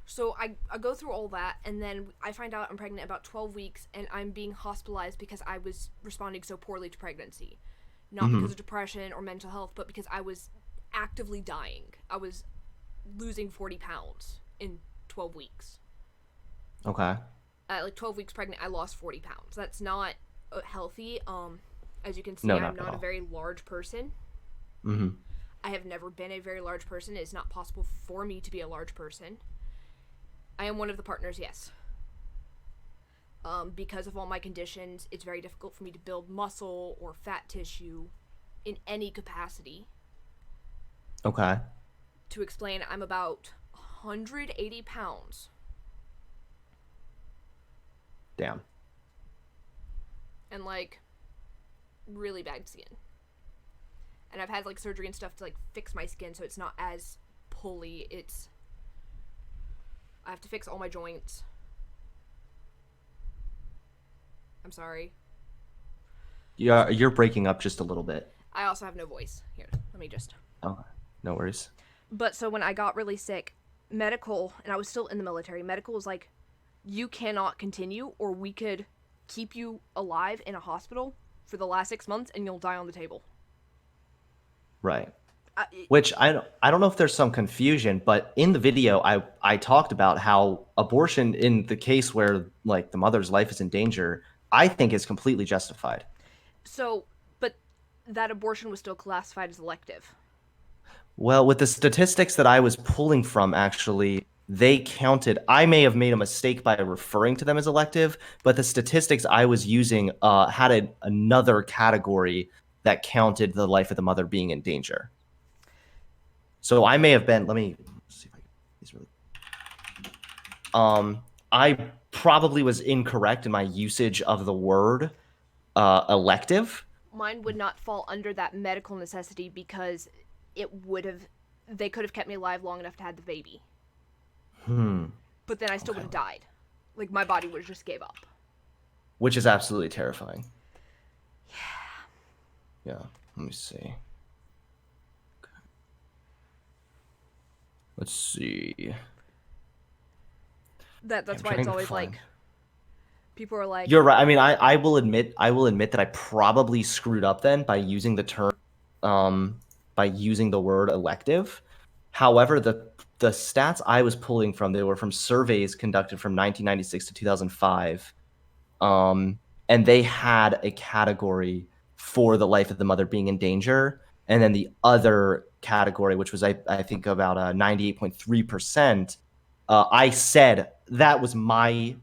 So I go through all that, and then I find out I'm pregnant about 12 weeks, and I'm being hospitalized because I was responding so poorly to pregnancy. Not because of depression or mental health, but because I was actively dying. I was losing 40 pounds in 12 weeks. Okay. Like 12 weeks pregnant, I lost 40 pounds. That's not healthy. As you can see, No, I'm not at not a all. very large person. Mm-hmm. I have never been a very large person. It's not possible for me to be a large person. I am one of the partners, yes. Because of all my conditions, it's very difficult for me to build muscle or fat tissue in any capacity. Okay. To explain, I'm about 180 pounds. Damn. And, like, really bad skin. And I've had, like, surgery and stuff to, like, fix my skin so it's not as pulley. I have to fix all my joints. I'm sorry. You're breaking up just a little bit. I also have no voice. Here, let me just... Okay. No worries. But so when I got really sick, medical, and I was still in the military, medical was like, you cannot continue, or we could keep you alive in a hospital for the last 6 months and you'll die on the table. Right. Which I don't know if there's some confusion, but in the video I talked about how abortion in the case where like the mother's life is in danger, I think is completely justified. So, but that abortion was still classified as elective. Well, with the statistics that I was pulling from, actually, they counted. I may have made a mistake by referring to them as elective, but the statistics I was using had another category that counted the life of the mother being in danger. So I may have been. Let me see if I can. These really. I probably was incorrect in my usage of the word elective. Mine would not fall under that medical necessity because they could have kept me alive long enough to have the baby. But then I still would have died. Like, my body would have just gave up. Which is absolutely terrifying. Yeah. Let me see. Okay. Let's see. That's why it's always like, people are like, you're right. I mean, I will admit that I probably screwed up then by using the term, by using the word elective. However, the stats I was pulling from, they were from surveys conducted from 1996 to 2005, and they had a category for the life of the mother being in danger, and then the other category, which was I think about 98.3%. I said that was my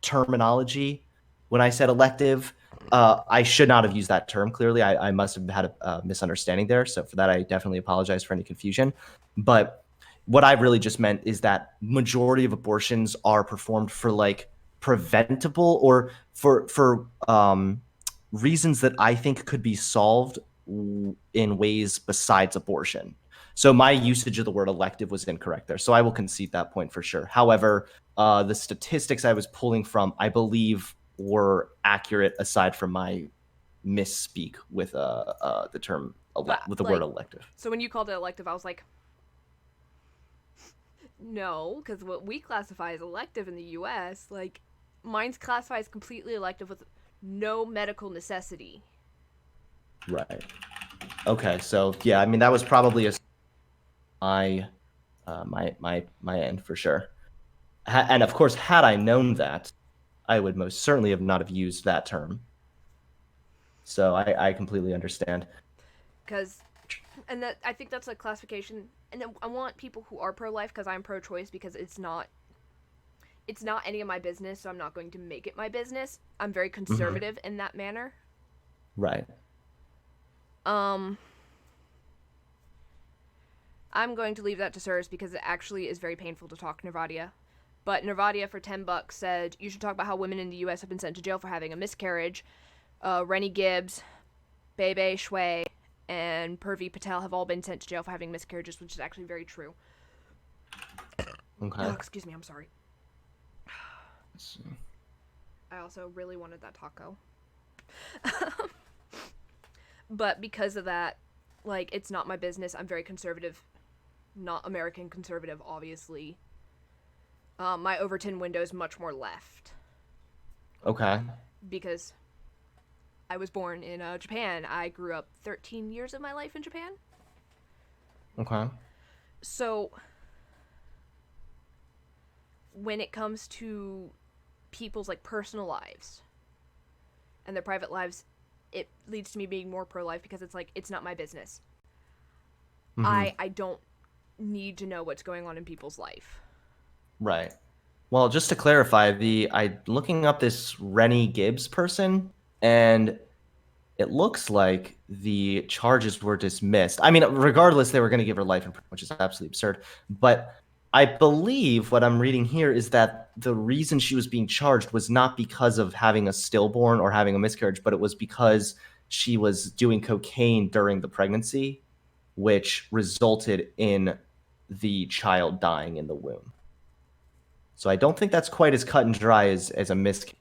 terminology when I said elective. I should not have used that term. Clearly, I must have had a misunderstanding there. So for that, I definitely apologize for any confusion. But what I really just meant is that majority of abortions are performed for like preventable or for reasons that I think could be solved in ways besides abortion. So my usage of the word elective was incorrect there. So I will concede that point for sure. However, the statistics I was pulling from, I believe, were accurate aside from my misspeak with the term But with the word like, elective. so when you called it elective, I was like, no, because what we classify as elective in the U.S., like, mine's classified as completely elective with no medical necessity. Right. Okay. So yeah, I mean that was probably my my end for sure. And of course, had I known that, I would most certainly have not have used that term. So I completely understand. Because, and that I think that's a classification. And I want people who are pro-life, because I'm pro-choice, because it's not any of my business, so I'm not going to make it my business. I'm very conservative in that manner. Right. I'm going to leave that to Sirs because it actually is very painful to talk Nervadia. But Nervadia for $10 said you should talk about how women in the U.S. have been sent to jail for having a miscarriage. Rennie Gibbs, Bebe Shui, and Purvi Patel have all been sent to jail for having miscarriages, which is actually very true. Okay. Oh, excuse me, I'm sorry. I also really wanted that taco. But because of that, like, it's not my business. I'm very conservative. Not American conservative, obviously. My Overton window is much more left. Okay. Because I was born in Japan. I grew up 13 years of my life in Japan. Okay. So, when it comes to people's, like, personal lives and their private lives, it leads to me being more pro-life because it's like, it's not my business. I don't need to know what's going on in people's life. Right. Well, just to clarify, I looking up this Rennie Gibbs person, and it looks like the charges were dismissed. I mean, regardless, they were going to give her life in prison, which is absolutely absurd. But I believe what I'm reading here is that the reason she was being charged was not because of having a stillborn or having a miscarriage, but it was because she was doing cocaine during the pregnancy, which resulted in the child dying in the womb. So I don't think that's quite as cut and dry as a miscarriage.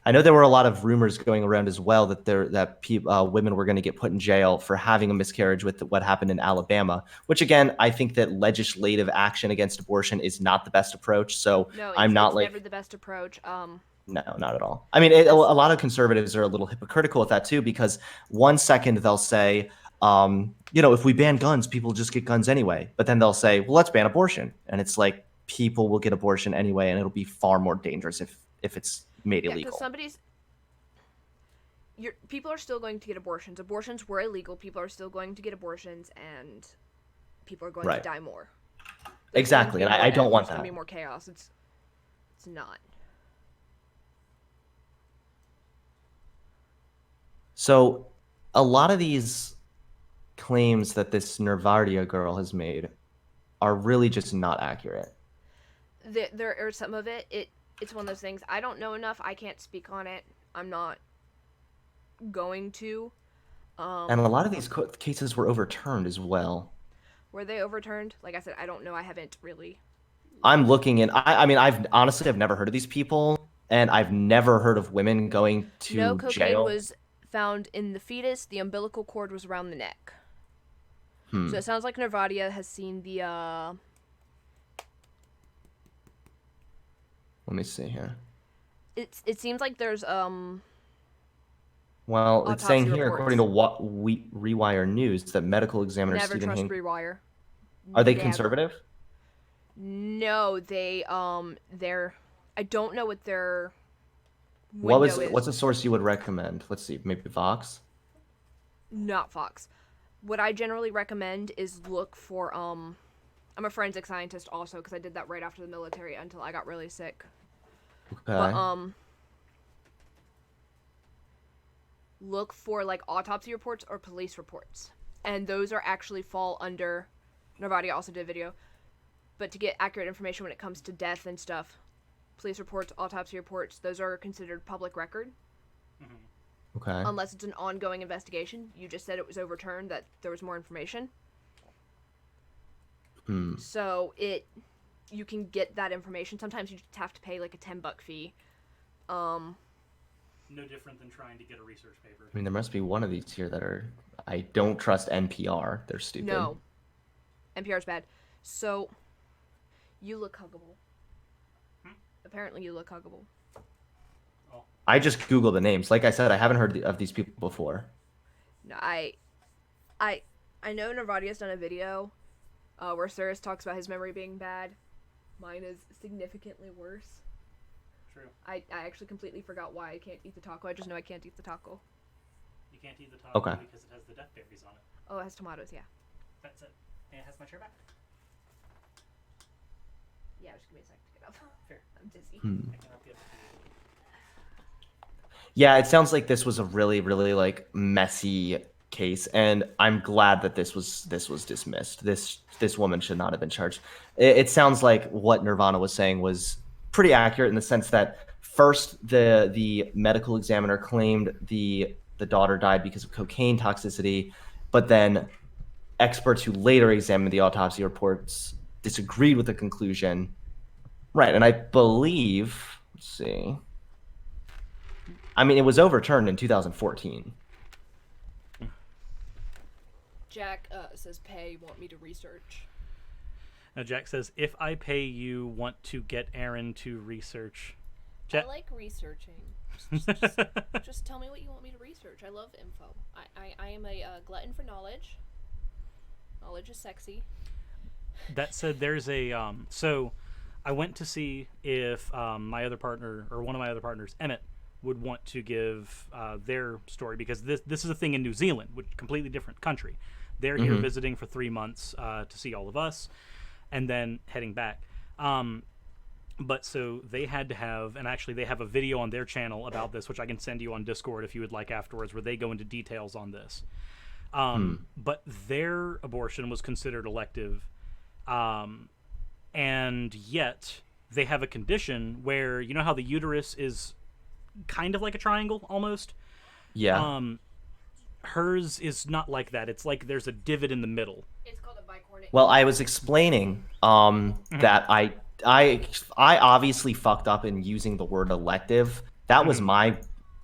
I know there were a lot of rumors going around as well that women were going to get put in jail for having a miscarriage with what happened in Alabama, which again, I think that legislative action against abortion is not the best approach. So No, I'm not it's like, never the best approach. no, not at all. I mean, a lot of conservatives are a little hypocritical with that too, because one second they'll say, if we ban guns, people just get guns anyway. But then they'll say, well, let's ban abortion. And it's like, people will get abortion anyway, and it'll be far more dangerous if it's made illegal. Because people are still going to get abortions. Abortions were illegal. People are still going to get abortions, and people are going to die more. Exactly, and I don't want that. There's going to be more chaos. It's not. So, a lot of these claims that this Nervardia girl has made are really just not accurate. There are some of it. It's one of those things. I don't know enough. I can't speak on it. I'm not going to. And a lot of these cases were overturned as well. Were they overturned? Like I said, I don't know. I haven't really. I'm looking, and I mean, I've never heard of these people, and I've never heard of women going to No cocaine jail. was found in the fetus. The umbilical cord was around the neck. So it sounds like Nervadia has seen the. Let me see here. It seems like there's Well, it's saying here, reports. according to Rewire News, that medical examiner Never Stephen trust Hink. Rewire. Are they Never. conservative? No, they're. I don't know what their. Window is. What's a source you would recommend? Let's see, maybe Vox. Not Fox. What I generally recommend is look for I'm a forensic scientist also because I did that right after the military until I got really sick. Okay. But look for like autopsy reports or police reports, and those are actually fall under. Narvadia also did a video, but to get accurate information when it comes to death and stuff, police reports, autopsy reports, those are considered public record. Okay. Unless it's an ongoing investigation. You just said it was overturned, that there was more information. So you can get that information. Sometimes you just have to pay like a $10 fee. No different than trying to get a research paper. I mean, there must be one of these here that are. I don't trust NPR. They're stupid. No. NPR's bad. So, you look huggable. Apparently you look huggable. I just Googled the names. Like I said, I haven't heard of these people before. No, I know Narvadia's done a video where Cyrus talks about his memory being bad. Mine is significantly worse. True. I actually completely forgot why I can't eat the taco. I just know I can't eat the taco. You can't eat the taco Okay. because it has the death berries on it. Oh, it has tomatoes, yeah. That's it. And it has my chair back. Yeah, just give me a sec to get up. Fair. I'm dizzy. I can help you. Yeah, it sounds like this was a really, really like messy case, and I'm glad that this was dismissed. This woman should not have been charged. It sounds like what Nirvana was saying was pretty accurate in the sense that first the medical examiner claimed the daughter died because of cocaine toxicity, but then experts who later examined the autopsy reports disagreed with the conclusion. Right, and I believe, let's see. I mean, it was overturned in 2014. Jack says pay, want me to research. Now, Jack says, if I pay you, want to get Aaron to research. I like researching. Just tell me what you want me to research. I love info. I am a glutton for knowledge. Knowledge is sexy. That said, there's a so I went to see if my other partner, or one of my other partners, Emmett, would want to give their story, because this is a thing in New Zealand, which completely different country. They're here visiting for 3 months to see all of us, and then heading back. But so they had to have, and actually they have a video on their channel about this, which I can send you on Discord if you would like afterwards, where they go into details on this. But their abortion was considered elective, and yet they have a condition where, you know how the uterus is kind of like a triangle almost? Yeah. Hers is not like that. It's like there's a divot in the middle. It's called a bicornate. Well, I was explaining that I obviously fucked up in using the word elective. That was my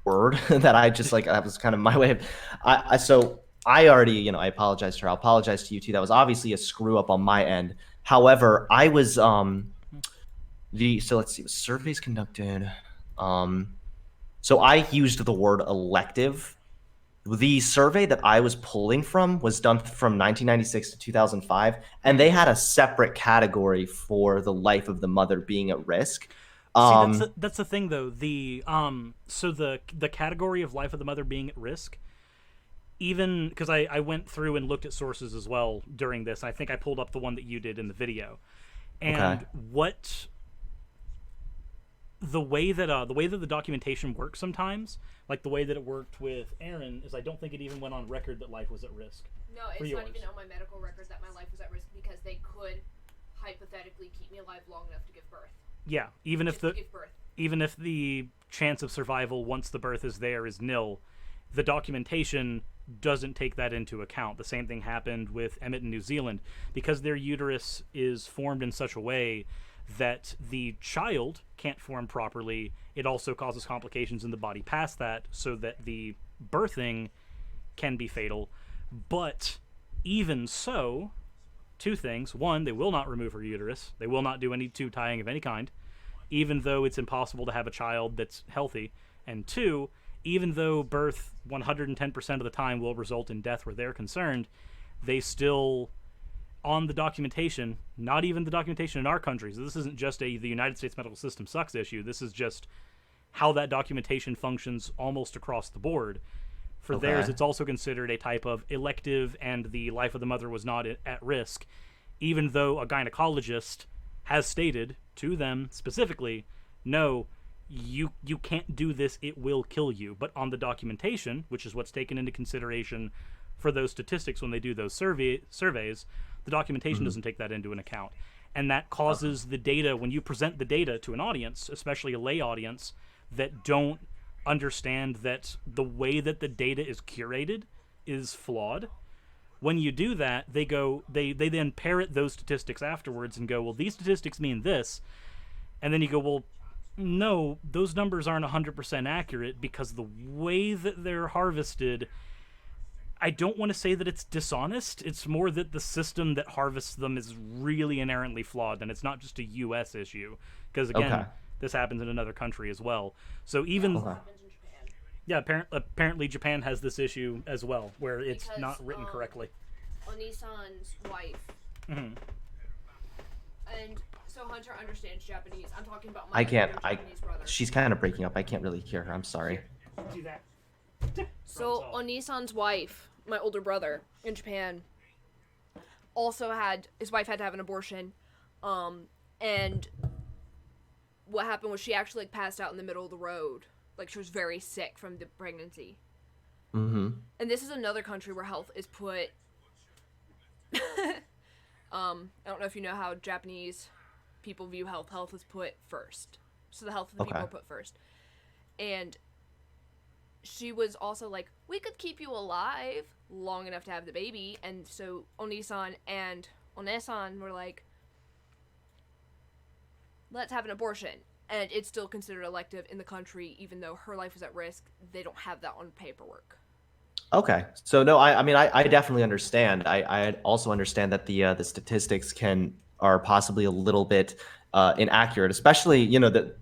word that I just like, that was kind of my way of so I already, I apologize to her. I'll apologize to you too. That was obviously a screw up on my end. However, I was so let's see, surveys conducted. So I used the word elective. The survey that I was pulling from was done from 1996 to 2005, and they had a separate category for the life of the mother being at risk. See, that's the thing though. So the category of life of the mother being at risk, even because I went through and looked at sources as well during this. I think I pulled up the one that you did in the video, and the way that the documentation works sometimes, like the way that it worked with Aaron, is I don't think it even went on record that life was at risk. No, it's not even on my medical record that my life was at risk, because they could hypothetically keep me alive long enough to give birth. Yeah, even if the chance of survival once the birth is there is nil, the documentation doesn't take that into account. The same thing happened with Emmett in New Zealand, because their uterus is formed in such a way that the child can't form properly. It also causes complications in the body past that, so that the birthing can be fatal. But even so, two things. One, they will not remove her uterus. They will not do any tube tying of any kind, even though it's impossible to have a child that's healthy. And two, even though birth 110% of the time will result in death where they're concerned, they still, on the documentation, not even the documentation in our countries, this isn't just the United States medical system sucks issue, this is just how that documentation functions almost across the board. For theirs, it's also considered a type of elective, and the life of the mother was not at risk, even though a gynecologist has stated to them specifically, no, you can't do this, it will kill you. But on the documentation, which is what's taken into consideration for those statistics when they do those surveys, the documentation doesn't take that into an account. And that causes the data, when you present the data to an audience, especially a lay audience, that don't understand that the way that the data is curated is flawed. When you do that, they then parrot those statistics afterwards and go, well, these statistics mean this. And then you go, well, no, those numbers aren't 100% accurate because the way that they're harvested, I don't want to say that it's dishonest. It's more that the system that harvests them is really inherently flawed, and it's not just a U.S. issue. Because, again, this happens in another country as well. So even... Yeah, apparently Japan has this issue as well, where it's not written correctly. Onisan's wife. Mm-hmm. And so Hunter understands Japanese. I'm talking about I can't. Japanese brother. She's kind of breaking up. I can't really hear her. I'm sorry. Do that. So Onisan's wife, my older brother in Japan, also his wife had to have an abortion, and what happened was she actually passed out in the middle of the road. Like, she was very sick from the pregnancy. Mm-hmm. And this is another country where health is put... I don't know if you know how Japanese people view health. Health is put first. So the health of the people are put first. And she was also like, we could keep you alive long enough to have the baby. And so Onisan and Onesan were like, let's have an abortion. And it's still considered elective in the country, even though her life was at risk. They don't have that on paperwork. Okay. So no, I mean, I definitely understand. I also understand that the statistics are possibly a little bit inaccurate, especially, that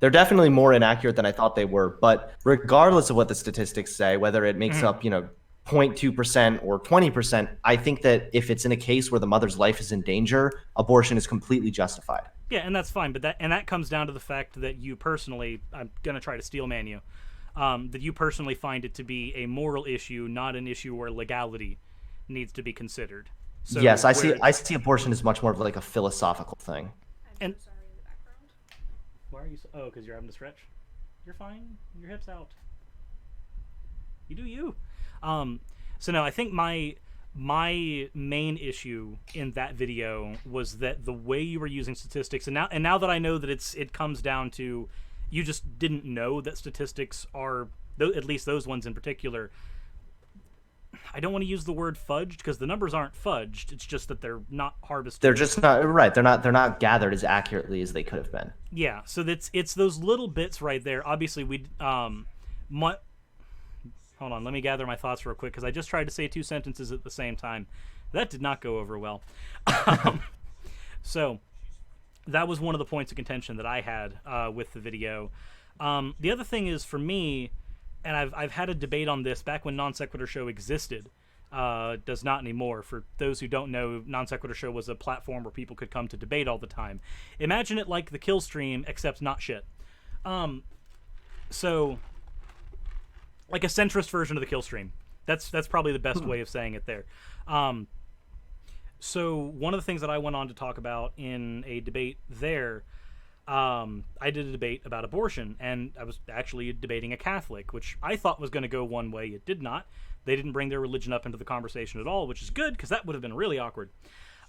they're definitely more inaccurate than I thought they were. But regardless of what the statistics say, whether it makes up, 0.2% or 20%, I think that if it's in a case where the mother's life is in danger, abortion is completely justified. Yeah, and that's fine, but that comes down to the fact that you personally, I'm gonna try to steelman you, that you personally find it to be a moral issue, not an issue where legality needs to be considered. So yes, I see abortion as much more of like a philosophical thing. I'm so sorry in the background. Why are you? Because you're having to stretch. You're fine. Your hips out. You do you. So no, I think my main issue in that video was that the way you were using statistics, and now that I know that it comes down to you just didn't know that statistics are, at least those ones in particular, I don't want to use the word fudged because the numbers aren't fudged. It's just that they're not harvested. They're just not right. They're not gathered as accurately as they could have been. Yeah. So it's those little bits right there. Obviously, hold on, let me gather my thoughts real quick because I just tried to say two sentences at the same time. That did not go over well. So that was one of the points of contention that I had with the video. The other thing is, for me, and I've had a debate on this back when Non Sequitur Show existed. Does not anymore. For those who don't know, Non Sequitur Show was a platform where people could come to debate all the time. Imagine it like the Kill Stream, except not shit. So, like a centrist version of the Kill Stream. That's probably the best way of saying it there. So one of the things that I went on to talk about in a debate there, I did a debate about abortion, and I was actually debating a Catholic, which I thought was going to go one way. It did not. They didn't bring their religion up into the conversation at all, which is good, because that would have been really awkward.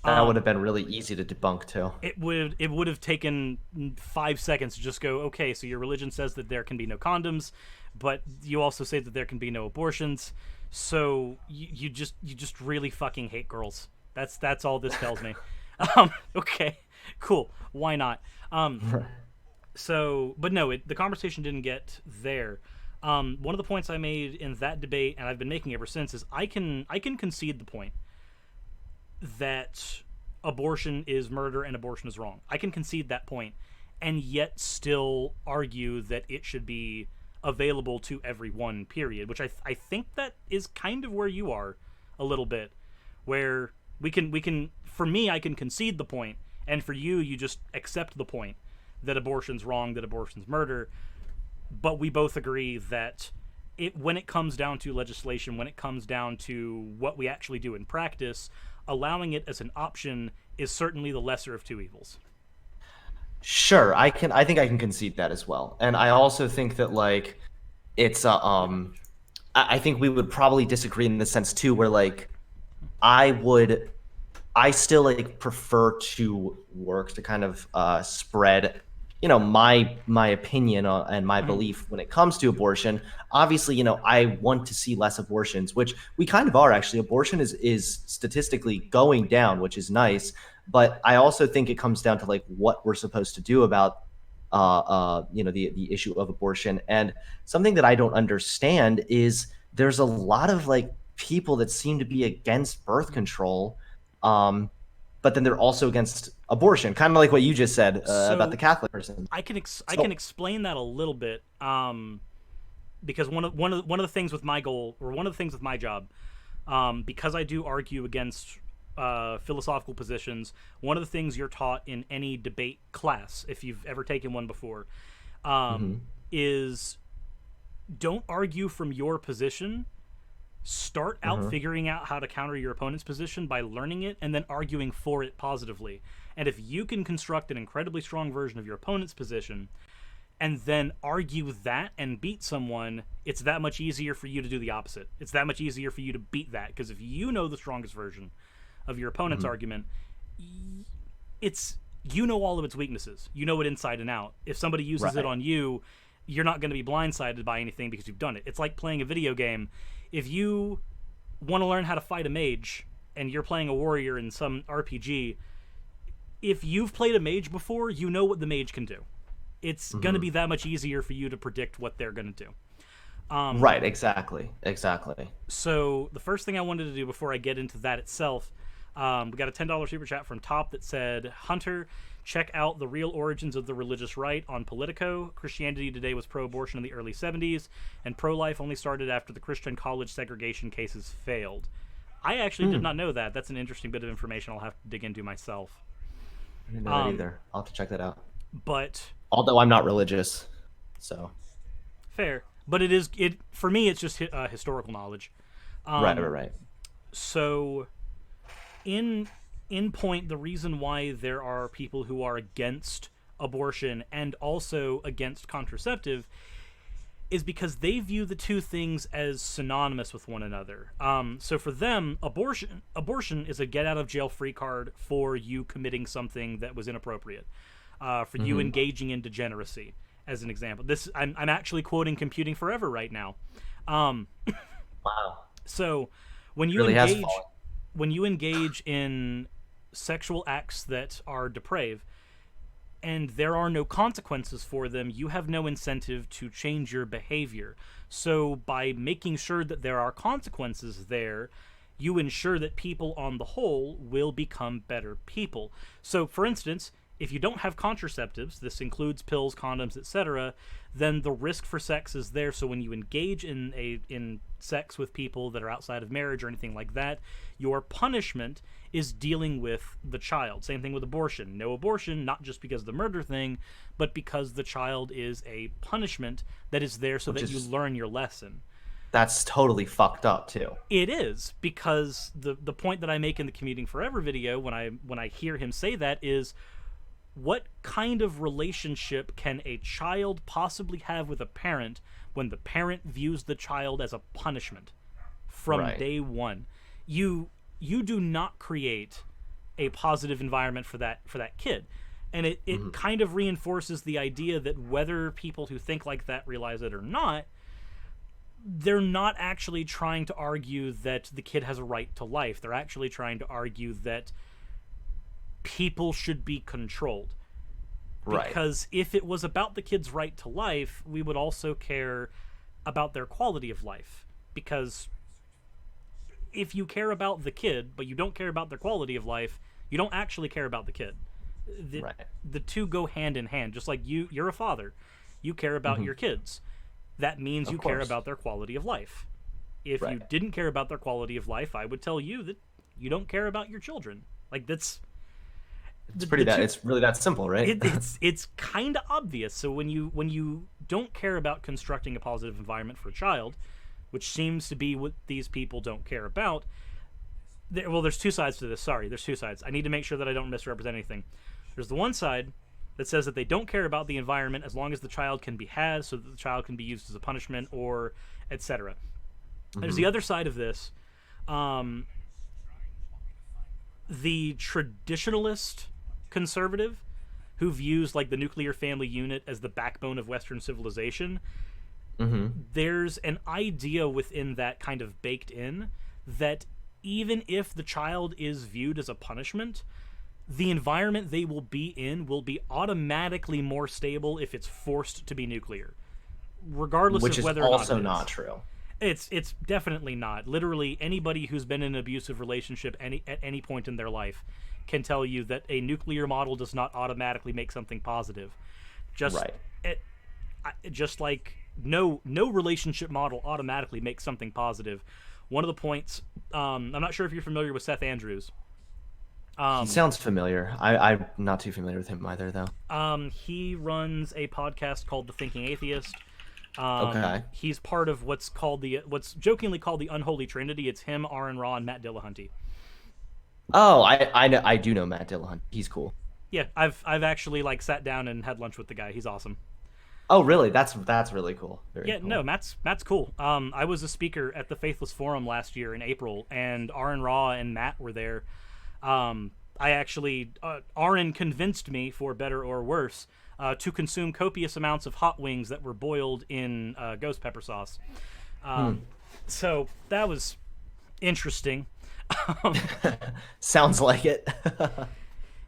That would have been really easy to debunk, too. It would have taken 5 seconds to just go, okay, so your religion says that there can be no condoms, but you also say that there can be no abortions, so you just really fucking hate girls. That's all this tells me. Okay, cool. Why not? So, but no, the conversation didn't get there. One of the points I made in that debate, and I've been making ever since, is I can concede the point that abortion is murder and abortion is wrong. I can concede that point, and yet still argue that it should be available to everyone, period, which I think that is kind of where you are a little bit, where we can for me, I can concede the point, and for you just accept the point that abortion's wrong, that abortion's murder, but we both agree that when it comes down to legislation, when it comes down to what we actually do in practice, allowing it as an option is certainly the lesser of two evils. Sure, I think I can concede that as well. And I also think that like it's I think we would probably disagree in the sense too where like I would I still like prefer to work to kind of spread, my opinion and my Mhm. belief when it comes to abortion. Obviously, I want to see less abortions, which we kind of are actually. Abortion is statistically going down, which is nice. But I also think it comes down to like what we're supposed to do about the issue of abortion. And something that I don't understand is there's a lot of like people that seem to be against birth control, but then they're also against abortion, kind of like what you just said about the So Catholic person. I can So, explain that a little bit, because one of the things with my goal, or one of the things with my job, because I do argue against philosophical positions. One of the things you're taught in any debate class, if you've ever taken one before, mhm, is don't argue from your position. Start out mhm, figuring out how to counter your opponent's position by learning it and then arguing for it positively. And if you can construct an incredibly strong version of your opponent's position and then argue that and beat someone, it's that much easier for you to do the opposite. It's that much easier for you to beat that, because if you know the strongest version of your opponent's mhm. argument, it's you know all of its weaknesses. You know it inside and out. If somebody uses it Right. on you, you're not going to be blindsided by anything because you've done it. It's like playing a video game. If you want to learn how to fight a mage and you're playing a warrior in some RPG, if you've played a mage before, you know what the mage can do. It's going to Mhm. be that much easier for you to predict what they're going to do. Right. Exactly. Exactly. So the first thing I wanted to do before I get into that itself, we got a $10 super chat from Top that said, Hunter, check out the real origins of the religious right on Politico. Christianity Today was pro-abortion in the early 70s, and pro-life only started after the Christian college segregation cases failed. I actually did Hmm. not know that. That's an interesting bit of information I'll have to dig into myself. I didn't know that Um, either. I'll have to check that out. but Although I'm not religious, so fair. But it for me. It's just historical knowledge. right, right, Um, right. so in in point, the reason why there are people who are against abortion and also against contraceptive is because they view the two things as synonymous with one another. So for them, abortion is a get out of jail free card for you committing something that was inappropriate, for you Hmm. engaging in degeneracy. As an example, this I'm actually quoting Computing Forever right now. Um, Wow, so when you really has engage fallen. when you engage in sexual acts that are depraved and there are no consequences for them, you have no incentive to change your behavior. So by making sure that there are consequences there, you ensure that people on the whole will become better people. So for instance, if you don't have contraceptives, this includes pills, condoms, etc., then the risk for sex is there. So when you engage in sex with people that are outside of marriage or anything like that, your punishment is dealing with the child. Same thing with abortion. No abortion, not just because of the murder thing, but because the child is a punishment that is there so Which that you is learn your lesson. That's totally fucked up too. It is, because the point that I make in the Commuting Forever video when I hear him say that is, what kind of relationship can a child possibly have with a parent when the parent views the child as a punishment from Right. day one? You do not create a positive environment for that kid. And it Hmm. kind of reinforces the idea that whether people who think like that realize it or not, they're not actually trying to argue that the kid has a right to life. They're actually trying to argue that people should be controlled. Right. Because if it was about the kid's right to life, we would also care about their quality of life. Because if you care about the kid, but you don't care about their quality of life, you don't actually care about the kid. The, Right. the two go hand in hand. Just like you're a father, you care about Hmm. your kids. That means Of you care course. about their quality of life. If you Right. didn't care about their quality of life, I would tell you that you don't care about your children. Like that's It's the two. it's really that simple, right? It's kind of obvious. So when you don't care about constructing a positive environment for a child, which seems to be what these people don't care about. Well, there's two sides to this. Sorry, there's two sides. I need to make sure that I don't misrepresent anything. There's the one side that says that they don't care about the environment as long as the child can be had, so that the child can be used as a punishment or etc. There's the other side of this. The traditionalist conservative who views like the nuclear family unit as the backbone of Western civilization, there's an idea within that kind of baked in that even if the child is viewed as a punishment, the environment they will be in will be automatically more stable if it's forced to be nuclear, regardless Which of is whether or not also it is. not true. It's definitely not. Literally, anybody who's been in an abusive relationship at any point in their life can tell you that a nuclear model does not automatically make something positive. Just Right. just like no relationship model automatically makes something positive. One of the points, I'm not sure if you're familiar with Seth Andrews. He sounds familiar. I'm not too familiar with him either, though. He runs a podcast called The Thinking Atheist. Okay. He's part of what's jokingly called the Unholy Trinity. It's him, Aaron Ra, and Matt Dillahunty. Oh, I know, I do know Matt Dillahunty. He's cool. Yeah, I've actually like sat down and had lunch with the guy. He's awesome. Oh, really? That's really cool. Very Yeah, cool. no, Matt's cool. I was a speaker at the Faithless Forum last year in April, and Aaron Ra and Matt were there. I actually, Aaron convinced me, for better or worse, to consume copious amounts of hot wings that were boiled in ghost pepper sauce. So that was interesting. Sounds like it.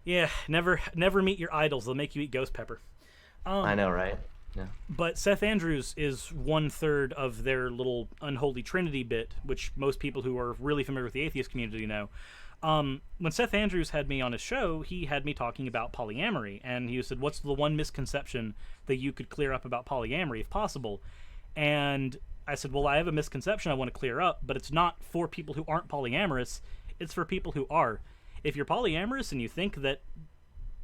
Yeah, never meet your idols. They'll make you eat ghost pepper. I know, right? Yeah. But Seth Andrews is 1/3 of their little unholy trinity bit, which most people who are really familiar with the atheist community know. When Seth Andrews had me on his show, he had me talking about polyamory, and he said, what's the one misconception that you could clear up about polyamory if possible? And I said, well, I have a misconception I want to clear up, but it's not for people who aren't polyamorous, it's for people who are. If you're polyamorous and you think that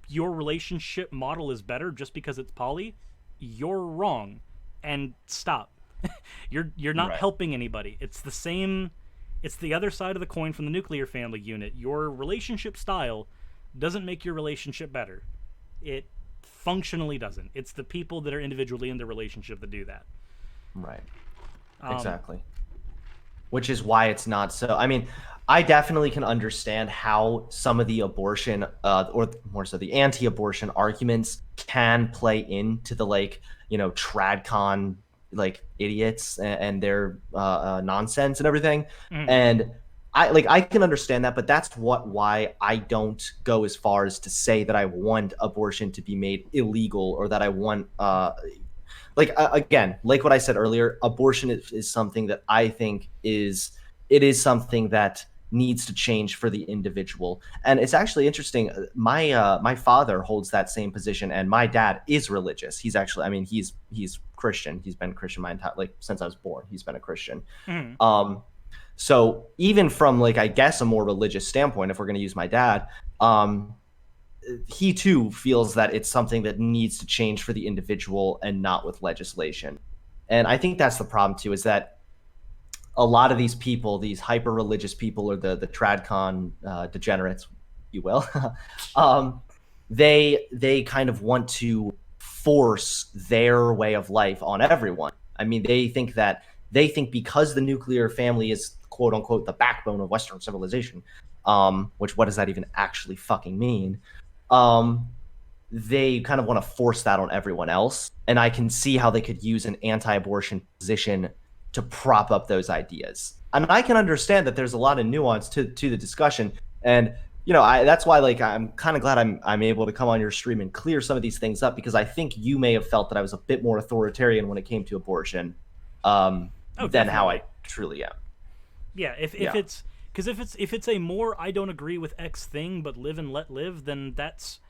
your relationship model is better just because it's poly, you're wrong, and stop. You're not Right. helping anybody. It's the same. It's the other side of the coin from the nuclear family unit. Your relationship style doesn't make your relationship better. It functionally doesn't. It's the people that are individually in the relationship that do that. Right. Exactly. Which is why it's not so. I mean, I definitely can understand how some of the abortion, or more so the anti-abortion arguments, can play into the tradcon idiots and their nonsense and everything. And I can understand that, but that's why I don't go as far as to say that I want abortion to be made illegal, or that I want again, like what I said earlier, abortion is something that I think is something that needs to change for the individual. And it's actually interesting. My father holds that same position, and my dad is religious. He's actually, I mean, he's Christian. He's been Christian my entire, since I was born. He's been a Christian. So even from I guess a more religious standpoint, if we're going to use my dad, he too feels that it's something that needs to change for the individual and not with legislation. And I think that's the problem too, is that a lot of these people, these hyper religious people, or the tradcon degenerates, you will, they kind of want to force their way of life on everyone. I mean, they think because the nuclear family is quote unquote the backbone of Western civilization, which what does that even actually fucking mean? They kind of want to force that on everyone else. And I can see how they could use an anti-abortion position to prop up those ideas. And I can understand that there's a lot of nuance to the discussion. And, that's why I'm kind of glad I'm able to come on your stream and clear some of these things up, because I think you may have felt that I was a bit more authoritarian when it came to abortion than how I truly am. Yeah, if it's a more I don't agree with X thing but live and let live, then that's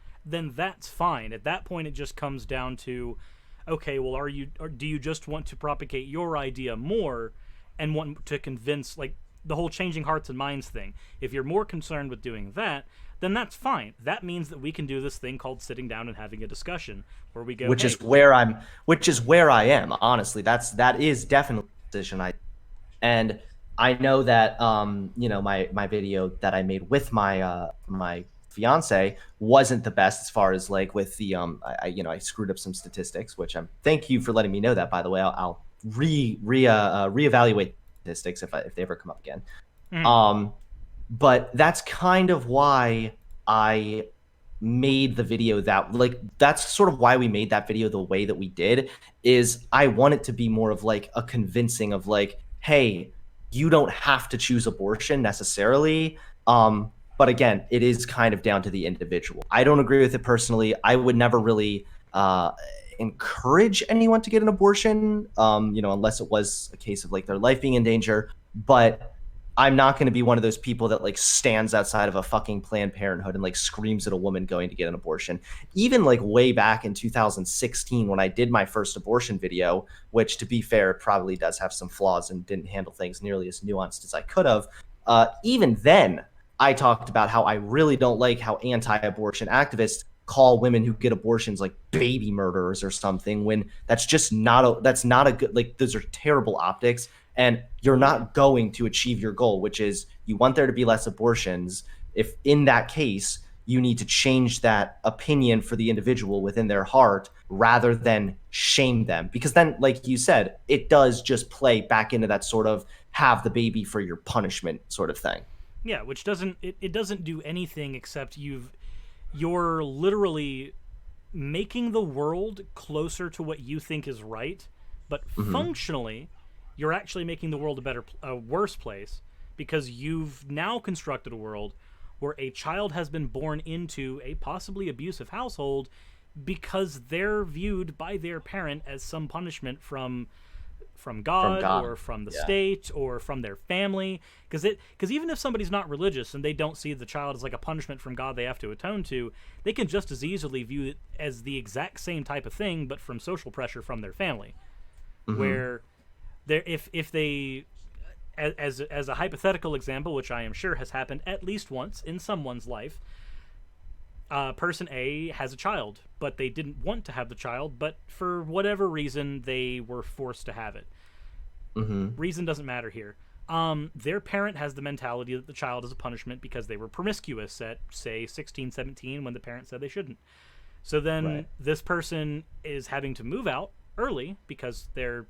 fine. At that point, it just comes down to, okay, well, do you just want to propagate your idea more and want to convince, the whole changing hearts and minds thing? If you're more concerned with doing that, then that's fine. That means that we can do this thing called sitting down and having a discussion where we go, which is where I am. Honestly, that is definitely a position and I know that my video that I made with my fiance wasn't the best as far as like with the I screwed up some statistics, which thank you for letting me know that, by the way. I'll reevaluate statistics if they ever come up again. Mhm. But that's kind of why I made the video that, like, that's sort of why we made that video the way that we did. Is I want it to be more of like a convincing of like, hey, you don't have to choose abortion necessarily. But again, it is kind of down to the individual. I don't agree with it personally. I would never really encourage anyone to get an abortion, unless it was a case of like their life being in danger. But I'm not going to be one of those people that like stands outside of a fucking Planned Parenthood and like screams at a woman going to get an abortion. Even like way back in 2016 when I did my first abortion video, which to be fair probably does have some flaws and didn't handle things nearly as nuanced as I could have. Even then, I talked about how I really don't like how anti-abortion activists call women who get abortions like baby murderers or something, when that's just not a good, like, those are terrible optics, and you're not going to achieve your goal, which is you want there to be less abortions. If in that case you need to change that opinion for the individual within their heart rather than shame them, because then, like you said, it does just play back into that sort of have the baby for your punishment sort of thing. Yeah, which it doesn't do anything except you're literally making the world closer to what you think is right, but functionally you're actually making the world a worse place, because you've now constructed a world where a child has been born into a possibly abusive household because they're viewed by their parent as some punishment from God, or from the state, or from their family. Because even if somebody's not religious and they don't see the child as like a punishment from God they have to atone to, they can just as easily view it as the exact same type of thing, but from social pressure from their family. Where if they, as a hypothetical example, which I am sure has happened at least once in someone's life, person A has a child, but they didn't want to have the child, but for whatever reason they were forced to have it. Reason doesn't matter here. Their parent has the mentality that the child is a punishment because they were promiscuous at, say, 16, 17, when the parent said they shouldn't. So then this person is having to move out early because their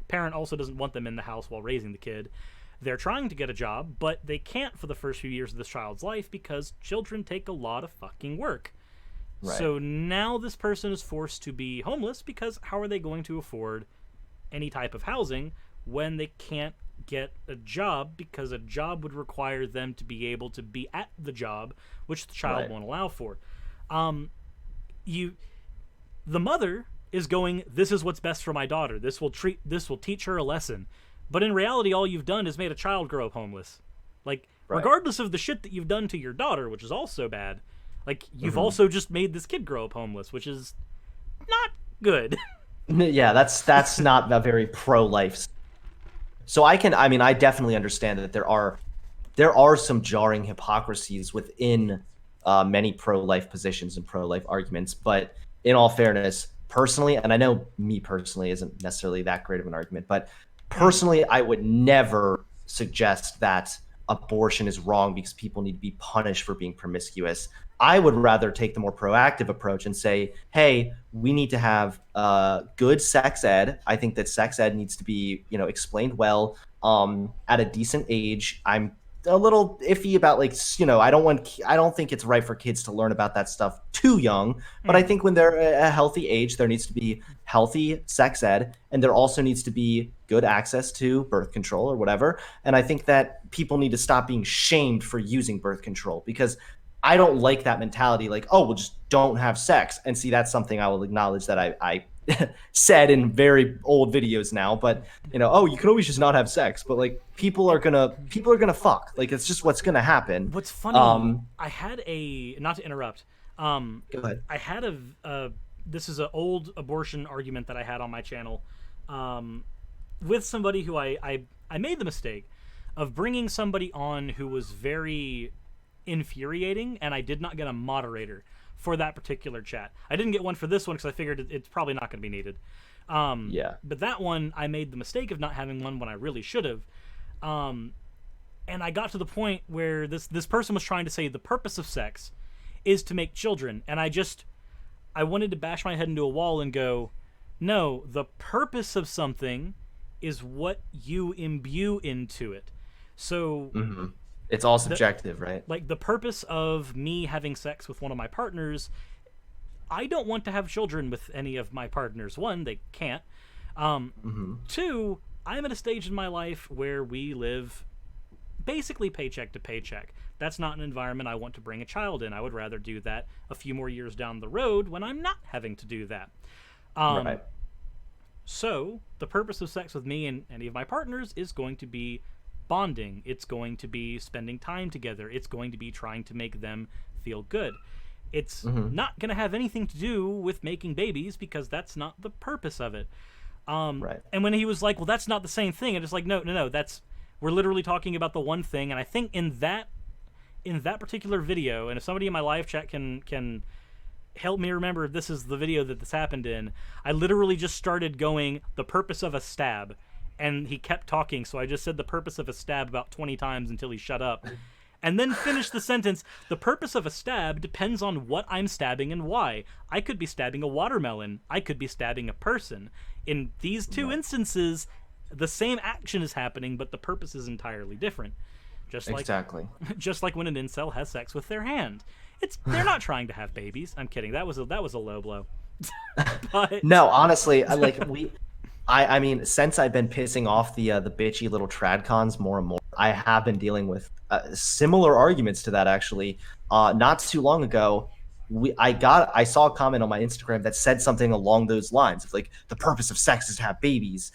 parent also doesn't want them in the house while raising the kid. They're trying to get a job, but they can't for the first few years of this child's life because children take a lot of fucking work. So now this person is forced to be homeless, because how are they going to afford any type of housing when they can't get a job, because a job would require them to be able to be at the job, which the child won't allow for. The mother is going, this is what's best for my daughter. This will teach her a lesson. But in reality, all you've done is made a child grow up homeless. Like, regardless of the shit that you've done to your daughter, which is also bad, like, you've also just made this kid grow up homeless, which is not good. Yeah, that's not a very pro-life. So I definitely understand that there are some jarring hypocrisies within many pro-life positions and pro-life arguments. But in all fairness, personally, and I know me personally isn't necessarily that great of an argument, but personally, I would never suggest that abortion is wrong because people need to be punished for being promiscuous. I would rather take the more proactive approach and say, hey, we need to have good sex ed. I think that sex ed needs to be, explained well at a decent age. I'm a little iffy about, like, I don't think it's right for kids to learn about that stuff too young, but I think when they're a healthy age, there needs to be healthy sex ed, and there also needs to be good access to birth control or whatever. And I think that people need to stop being shamed for using birth control, because I don't like that mentality, like, oh, well, just don't have sex. And see, that's something I will acknowledge that I said in very old videos now, but oh, you can always just not have sex, but like people are gonna fuck, like it's just what's gonna happen. What's funny, I had not to interrupt, go ahead. I had this is an old abortion argument that I had on my channel with somebody who I made the mistake of bringing somebody on who was very infuriating, and I did not get a moderator for that particular chat. I didn't get one for this one because I figured it's probably not going to be needed. But that one, I made the mistake of not having one when I really should have. And I got to the point where this person was trying to say the purpose of sex is to make children. And I wanted to bash my head into a wall and go, no, the purpose of something is what you imbue into it. So it's all subjective, right? Like the purpose of me having sex with one of my partners, I don't want to have children with any of my partners. One, they can't. Two, I'm at a stage in my life where we live basically paycheck to paycheck. That's not an environment I want to bring a child in. I would rather do that a few more years down the road when I'm not having to do that. Right. So the purpose of sex with me and any of my partners is going to be bonding. It's going to be spending time together. It's going to be trying to make them feel good. It's not going to have anything to do with making babies because that's not the purpose of it. Right. And when he was like, well, that's not the same thing. And it's like, no, we're literally talking about the one thing. And I think in that particular video, and if somebody in my live chat can help me remember if this is the video that this happened in, I literally just started going, the purpose of a stab. And he kept talking, so I just said the purpose of a stab about 20 times until he shut up. And then finished the sentence, the purpose of a stab depends on what I'm stabbing and why. I could be stabbing a watermelon. I could be stabbing a person. In these two instances, the same action is happening, but the purpose is entirely different. Just like when an incel has sex with their hand. They're not trying to have babies. I'm kidding. That was a low blow. But no, honestly, I mean, since I've been pissing off the bitchy little tradcons more and more, I have been dealing with similar arguments to that. Actually, not too long ago, I saw a comment on my Instagram that said something along those lines of like the purpose of sex is to have babies,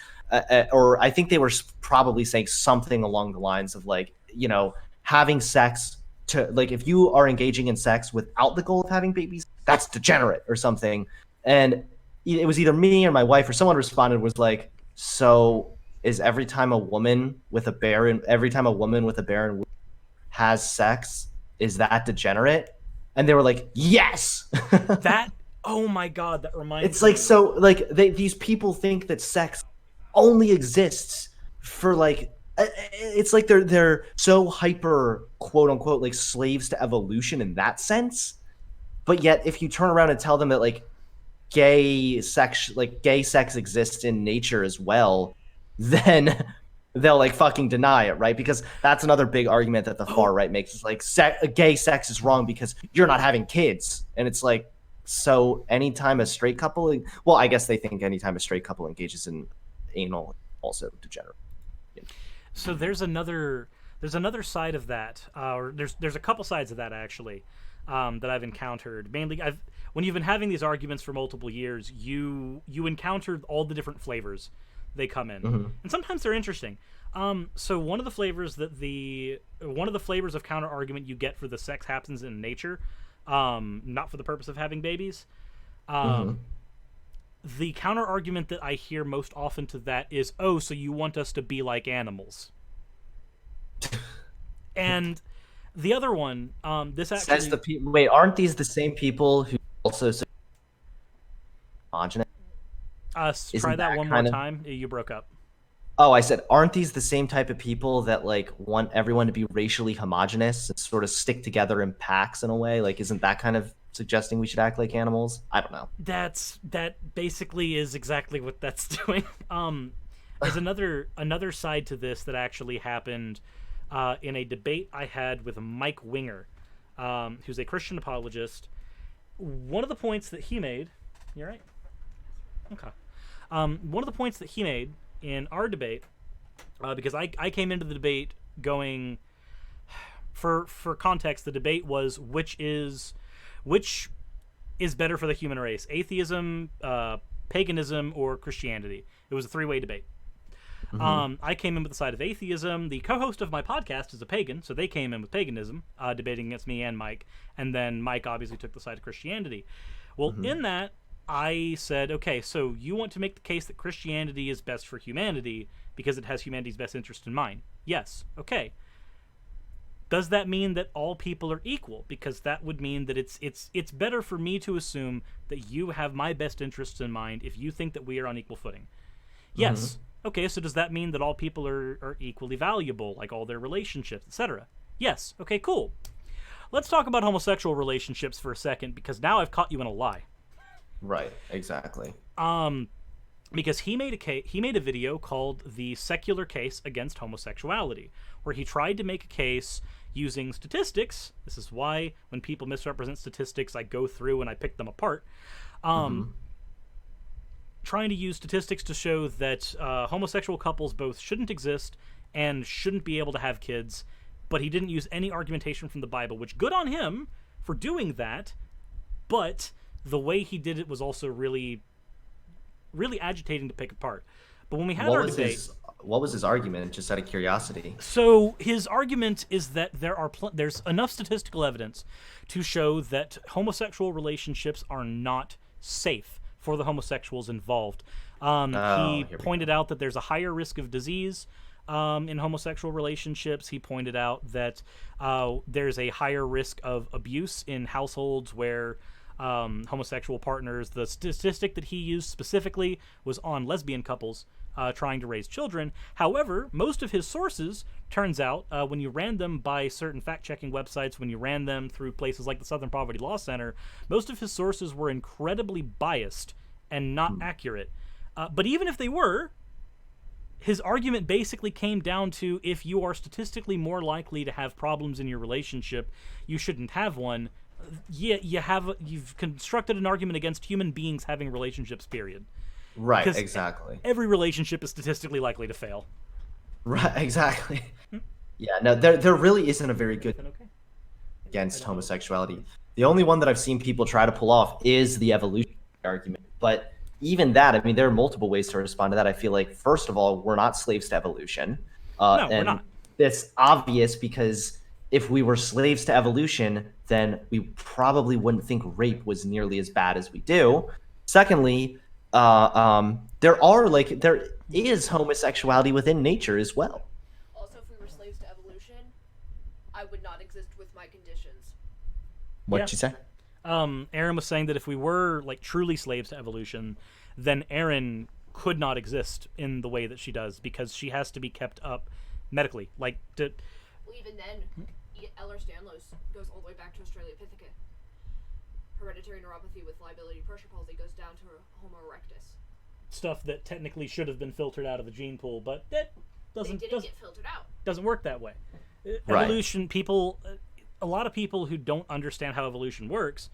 or I think they were probably saying something along the lines of like, you know, having sex to like if you are engaging in sex without the goal of having babies, that's degenerate or something. And it was either me or my wife or someone responded was like, so is every time a woman with a barren has sex, is that degenerate? And they were like, yes. Oh my god, that reminds me. It's like, so like these people think that sex only exists for like, it's like they're so hyper quote unquote like slaves to evolution in that sense. But yet if you turn around and tell them that like gay sex exists in nature as well, then they'll like fucking deny it, right? Because that's another big argument that the far right makes is like gay sex is wrong because you're not having kids. And it's like, so anytime a straight couple, well, I guess they think anytime a straight couple engages in anal also degenerate. So there's another side of that, or there's a couple sides of that actually, that I've encountered. Mainly, when you've been having these arguments for multiple years, you encounter all the different flavors they come in, and sometimes they're interesting. So one of the flavors of counter argument you get for the sex happens in nature, not for the purpose of having babies. The counter argument that I hear most often to that is, oh, so you want us to be like animals. And the other one, this actually says wait, aren't these the same people who also say homogenous? Try that one more time. You broke up. Oh, I said, aren't these the same type of people that like want everyone to be racially homogenous and sort of stick together in packs in a way? Like, isn't that kind of suggesting we should act like animals? I don't know. That basically is exactly what that's doing. There's another side to this that actually happened in a debate I had with Mike Winger, who's a Christian apologist. One of the points that he made, you're right. Okay. One of the points that he made in our debate, because I came into the debate going, for context, the debate was which is better for the human race, atheism, paganism, or Christianity. It was a three-way debate. I came in with the side of atheism. The co-host of my podcast is a pagan, so they came in with paganism, debating against me and Mike. And then Mike obviously took the side of Christianity. Well, in that, I said, okay, so you want to make the case that Christianity is best for humanity because it has humanity's best interest in mind. Yes. Okay. Does that mean that all people are equal? Because that would mean that it's better for me to assume that you have my best interests in mind if you think that we are on equal footing. Yes. Okay, so does that mean that all people are equally valuable, like all their relationships, etc.? Yes. Okay, cool. let's talk about homosexual relationships for a second, because now I've caught you in a lie. Right. Exactly. Because he made a video called "The Secular Case Against Homosexuality," where he tried to make a case using statistics. This is why when people misrepresent statistics, I go through and I pick them apart. Trying to use statistics to show that homosexual couples both shouldn't exist and shouldn't be able to have kids, but he didn't use any argumentation from the Bible, which good on him for doing that, but the way he did it was also really, really agitating to pick apart. But when we had our debate... What was his argument, just out of curiosity? So his argument is that there's enough statistical evidence to show that homosexual relationships are not safe for the homosexuals involved. He pointed out that there's a higher risk of disease in homosexual relationships. He pointed out that there's a higher risk of abuse in households where homosexual partners... The statistic that he used specifically was on lesbian couples trying to raise children. However, most of his sources, turns out, when you ran them by certain fact-checking websites, when you ran them through places like the Southern Poverty Law Center, most of his sources were incredibly biased and not accurate. But even if they were, his argument basically came down to, if you are statistically more likely to have problems in your relationship, you shouldn't have one. You've constructed an argument against human beings having relationships, period. Right, exactly. Every relationship is statistically likely to fail. Right, exactly. Yeah, no, there really isn't a very good against homosexuality. The only one that I've seen people try to pull off is the evolution argument. But even that, I mean, there are multiple ways to respond to that. I feel like, first of all, we're not slaves to evolution. No, we're not. It's obvious, because if we were slaves to evolution, then we probably wouldn't think rape was nearly as bad as we do. Secondly, there is homosexuality within nature as well. Also, if we were slaves to evolution, I would not exist with my conditions. What'd you say? Aaron was saying that if we were like truly slaves to evolution, then Aaron could not exist in the way that she does, because she has to be kept up medically. Well, even then, Ehlers-Danlos goes all the way back to Australopithecus. Hereditary neuropathy with liability pressure palsy goes down to Homo erectus. Stuff that technically should have been filtered out of the gene pool, but that doesn't get filtered out. Doesn't work that way. Right. Evolution, a lot of people who don't understand how evolution works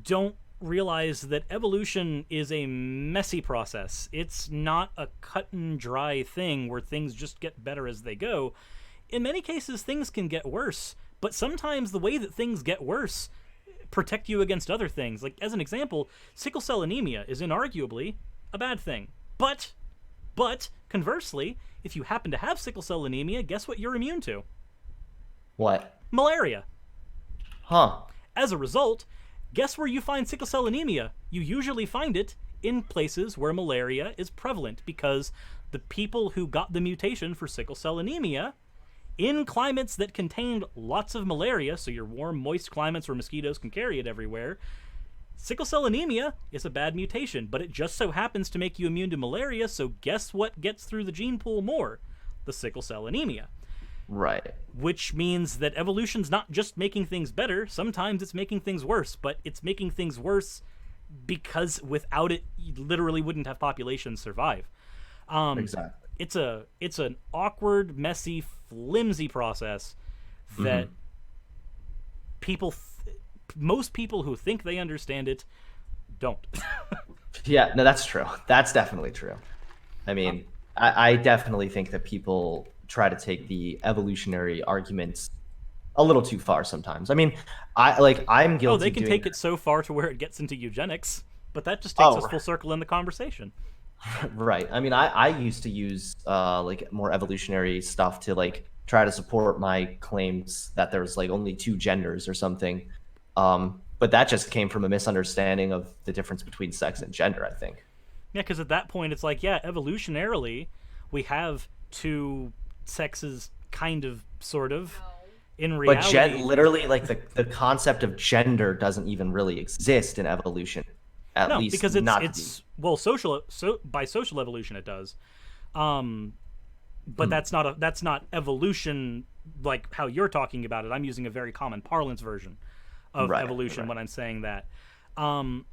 don't realize that evolution is a messy process. It's not a cut and dry thing where things just get better as they go. In many cases, things can get worse, but sometimes the way that things get worse protect you against other things. Like, as an example, sickle cell anemia is inarguably a bad thing. But conversely, if you happen to have sickle cell anemia, guess what you're immune to? What? Malaria. Huh. As a result, guess where you find sickle cell anemia? You usually find it in places where malaria is prevalent, because the people who got the mutation for sickle cell anemia in climates that contained lots of malaria, so your warm, moist climates where mosquitoes can carry it everywhere, sickle cell anemia is a bad mutation, but it just so happens to make you immune to malaria, so guess what gets through the gene pool more? The sickle cell anemia. Right. Which means that evolution's not just making things better, sometimes it's making things worse, but it's making things worse because without it, you literally wouldn't have populations survive. Exactly. It's an awkward, messy, flimsy process that most people who think they understand it don't. Yeah, no, that's true. That's definitely true. I mean, I definitely think that people try to take the evolutionary arguments a little too far sometimes. I mean, I'm guilty. Oh, they can take it so far to where it gets into eugenics, but that just takes us full circle in the conversation. Right. I mean, I used to use more evolutionary stuff to try to support my claims that there's only two genders or something. But that just came from a misunderstanding of the difference between sex and gender, I think. Yeah, because at that point it's evolutionarily we have two sexes, kind of, sort of. No. In reality, but literally, the concept of gender doesn't even really exist in evolution. At least because it's not by social evolution it does, but that's not evolution like how you're talking about it. I'm using a very common parlance version of Right, evolution right. when I'm saying that. Um,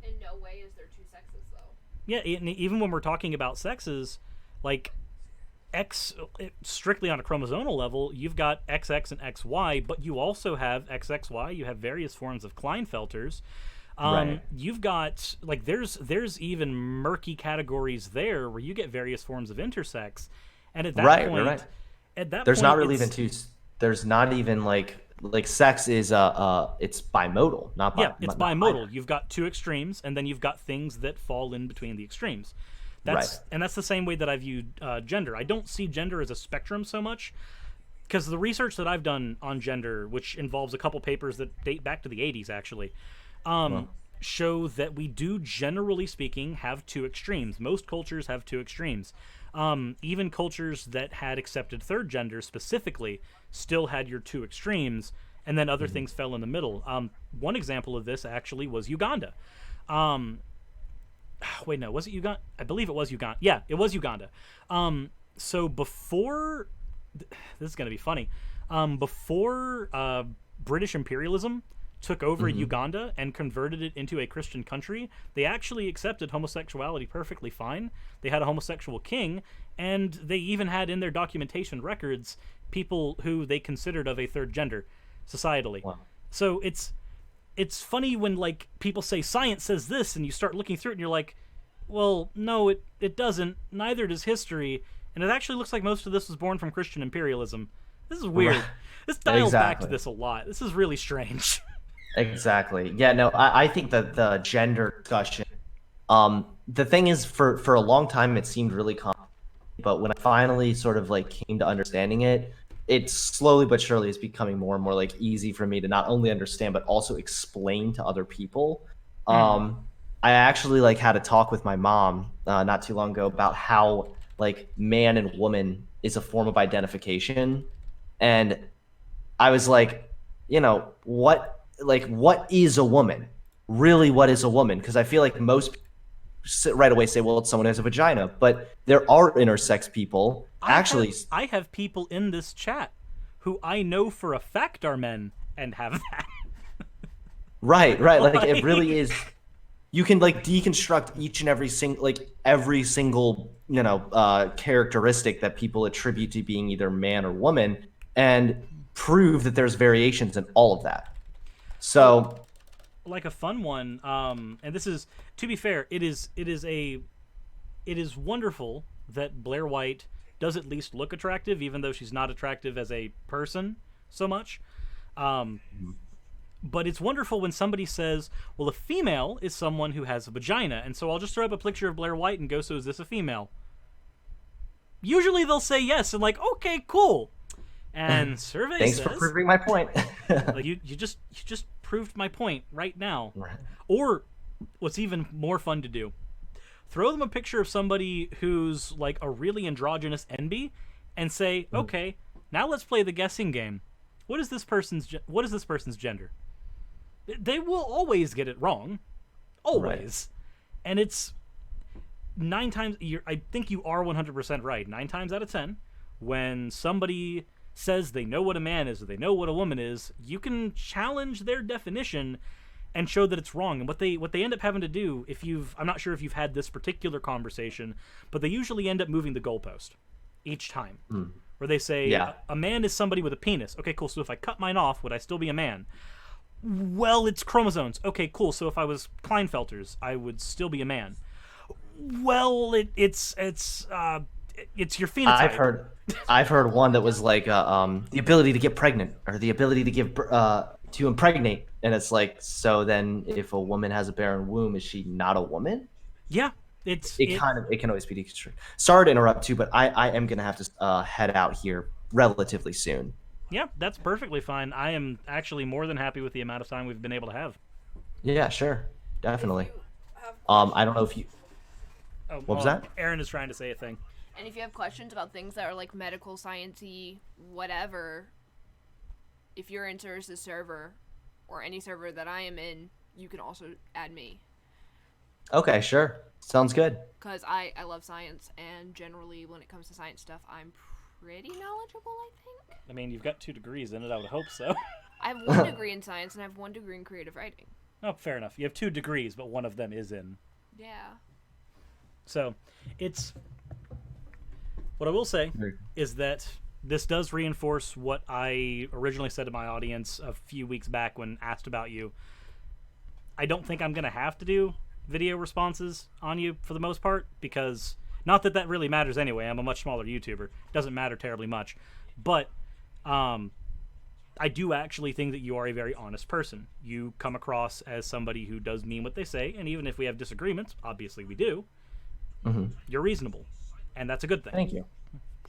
In no way is there two sexes, though. yeah, even when we're talking about sexes, like X, strictly on a chromosomal level, you've got XX and XY, but you also have XXY. You have various forms of Klinefelters. Right. You've got like there's even murky categories there where you get various forms of intersex, and Right, right, right. at that There's not point, really even it's two. There's not even like sex is it's bimodal, not yeah, bi it's not bimodal. binary. You've got two extremes, and then you've got things that fall in between the extremes. Right. That's the same way that I view gender. I don't see gender as a spectrum so much because the research that I've done on gender, which involves a couple papers that date back to the 80s actually, Well, show that we do, generally speaking, have two extremes. Most cultures have two extremes. Even cultures that had accepted third gender specifically still had your two extremes, and then other mhm. things fell in the middle. One example of this actually was Uganda. Um, Wait, no, was it Uganda? I believe it was Uganda. Yeah, it was Uganda. So before, this is going to be funny. Before British imperialism took over Uganda and converted it into a Christian country, they actually accepted homosexuality perfectly fine. They had a homosexual king, and they even had in their documentation records people who they considered of a third gender societally. Wow. So it's funny when like people say science says this and you start looking through it and you're like, well, no, it doesn't. Neither does history, and it actually looks like most of this was born from Christian imperialism. This is weird. Right. This dials back to Exactly. this a lot. This is really strange. Exactly. Yeah, no, I think that the gender discussion, the thing is for a long time it seemed really complicated, but when I finally sort of like came to understanding it, it slowly but surely is becoming more and more like easy for me to not only understand but also explain to other people. Hmm. I actually like had a talk with my mom not too long ago about how like man and woman is a form of identification, and I was like, what is a woman? Really, what is a woman? Because I feel like most people right away say, well, it's someone who has a vagina, but there are intersex people. Actually, I have people in this chat who I know for a fact are men and have that. right, right. Like it really Like, is. You can like deconstruct each and every single characteristic that people attribute to being either man or woman, and prove that there's variations in all of that. well, So like a fun one. And this is, to be fair, it is wonderful that Blair White does at least look attractive, even though she's not attractive as a person so much. Um, but it's wonderful when somebody says, well, a female is someone who has a vagina, and so I'll just throw up a picture of Blair White and go, so is this a female? Usually they'll say yes, and like, okay, cool. And survey thanks for says, proving my point. like, you just proved my point right now. Right. Or what's even more fun to do, throw them a picture of somebody who's like a really androgynous enby and say, okay, now let's play the guessing game. What is this person's gender? They will always get it wrong, Right. always. And it's nine times I think you are 100% right. 9 times out of 10 when somebody says they know what a man is or they know what a woman is, you can challenge their definition and show that it's wrong. And what they end up having to do, if you've I'm not sure if you've had this particular conversation, but they usually end up moving the goalpost each time. Mm. Where they say Yeah. a man is somebody with a penis. Okay, cool. So if I cut mine off, would I still be a man? Well, it's chromosomes. Okay, cool. So if I was Klinefelters, I would still be a man. Well, it's your I've phenotype. heard I've heard one that was like the ability to get pregnant or the ability to to impregnate, and it's like, so then if a woman has a barren womb, is she not a woman? Yeah, it's It it. kind of it can always be deconstructed. Sorry to interrupt you, but I am gonna have to head out here relatively soon. Yeah, that's perfectly fine. I am actually more than happy with the amount of time we've been able to have. Yeah, sure, If definitely. you have I don't know if you. Oh, What was well, that? Aaron is trying to say a thing. and if you have questions about things that are like medical, sciencey, whatever, if you're in Cirrus's server or any server that I am in, you can also add me. Okay, sure. Sounds good. Because I love science, and generally when it comes to science stuff, I'm pretty knowledgeable, I think. I mean, you've got 2 degrees in it. I would hope so. I have 1 degree in science and I have 1 degree in creative writing. Oh, fair enough. You have 2 degrees, but one of them is in. Yeah. So, it's... What I will say is that this does reinforce what I originally said to my audience a few weeks back when asked about you. I don't think I'm going to have to do video responses on you for the most part, because not that that really matters anyway. I'm a much smaller YouTuber. Doesn't matter terribly much. But I do actually think that you are a very honest person. You come across as somebody who does mean what they say, and even if we have disagreements, obviously we do, you're reasonable. And that's a good thing. Thank you.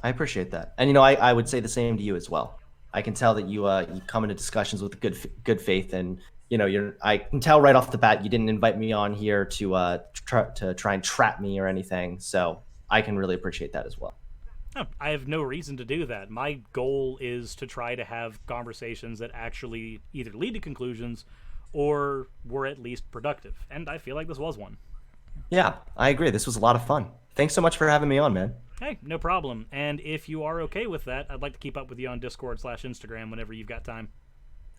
I appreciate that. And, you know, I would say the same to you as well. I can tell that you come into discussions with good faith, and, you know, I can tell right off the bat you didn't invite me on here to try and trap me or anything. So I can really appreciate that as well. Oh, I have no reason to do that. My goal is to try to have conversations that actually either lead to conclusions or were at least productive. And I feel like this was one. Yeah, I agree. This was a lot of fun. Thanks so much for having me on, man. Hey, no problem. And if you are okay with that, I'd like to keep up with you on Discord/Instagram whenever you've got time.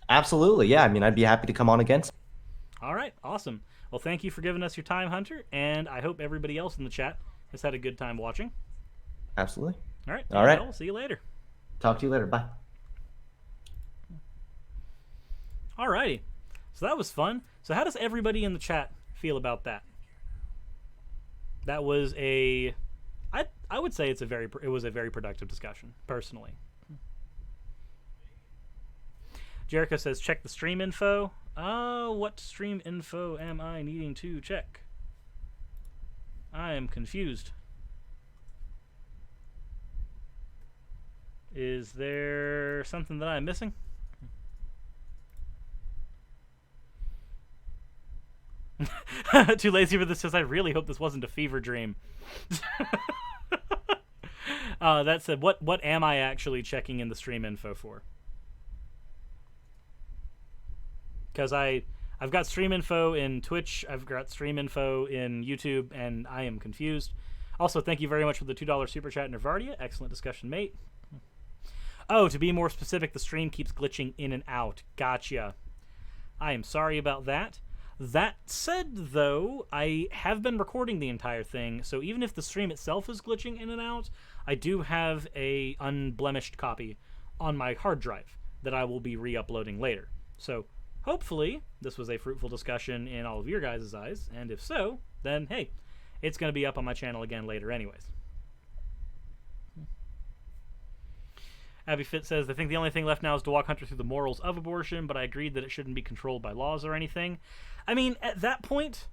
Absolutely. Yeah, I mean, I'd be happy to come on again. All right, awesome. Well, thank you for giving us your time, Hunter, and I hope everybody else in the chat has had a good time watching. Absolutely. All right. All right. Well, see you later. Talk to you later. Bye. All righty. So that was fun. So how does everybody in the chat feel about that? That was I would say it was a very productive discussion, personally. Jericho says, check the stream info. What stream info am I needing to check? I am confused. Is there something that I'm missing? Too lazy for this says, I really hope this wasn't a fever dream. That said, what am I actually checking in the stream info for? Because I've got stream info in Twitch, I've got stream info in YouTube, and I am confused. Also, thank you very much for the $2 super chat, Nervardia. Excellent discussion, mate. Oh, to be more specific, the stream keeps glitching in and out. Gotcha. I am sorry about that. That said, though, I have been recording the entire thing, so even if the stream itself is glitching in and out, I do have a unblemished copy on my hard drive that I will be re-uploading later. So, hopefully, this was a fruitful discussion in all of your guys' eyes, and if so, then, hey, it's going to be up on my channel again later anyways. Abby Fitz says, I think the only thing left now is to walk Hunter through the morals of abortion, but I agreed that it shouldn't be controlled by laws or anything. I mean, at that point,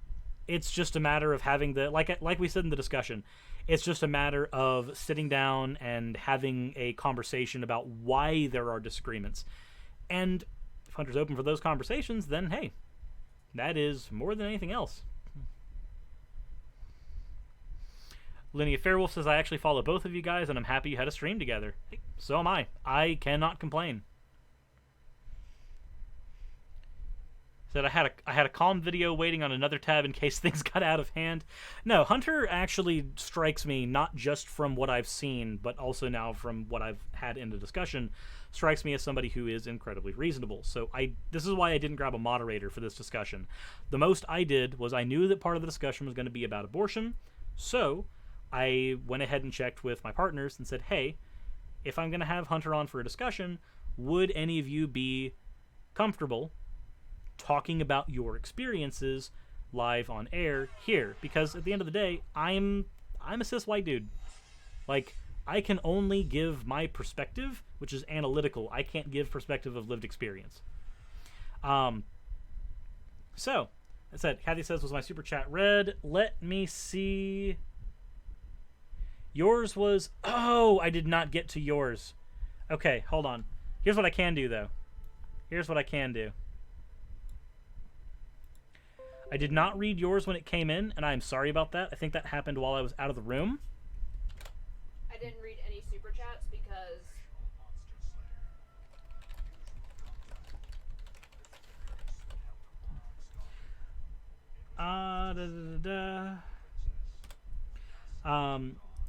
it's just a matter of having the, like we said in the discussion, it's just a matter of sitting down and having a conversation about why there are disagreements. And if Hunter's open for those conversations, then hey, that is more than anything else. Linnea Fairwolf says, I actually follow both of you guys, and I'm happy you had a stream together. Hey, so am I. I cannot complain. Said I had a calm video waiting on another tab in case things got out of hand. No, Hunter actually strikes me, not just from what I've seen, but also now from what I've had in the discussion, strikes me as somebody who is incredibly reasonable. So this is why I didn't grab a moderator for this discussion. The most I did was I knew that part of the discussion was going to be about abortion, so I went ahead and checked with my partners and said, hey, if I'm going to have Hunter on for a discussion, would any of you be comfortable talking about your experiences live on air here? Because at the end of the day, I'm a cis white dude. Like, I can only give my perspective, which is analytical. I can't give perspective of lived experience. So, that said, Kathy says, was my super chat read? Let me see. Yours was... Oh, I did not get to yours. Okay, hold on. Here's what I can do, though. Here's what I can do. I did not read yours when it came in, and I'm sorry about that. I think that happened while I was out of the room. I didn't read any super chats because...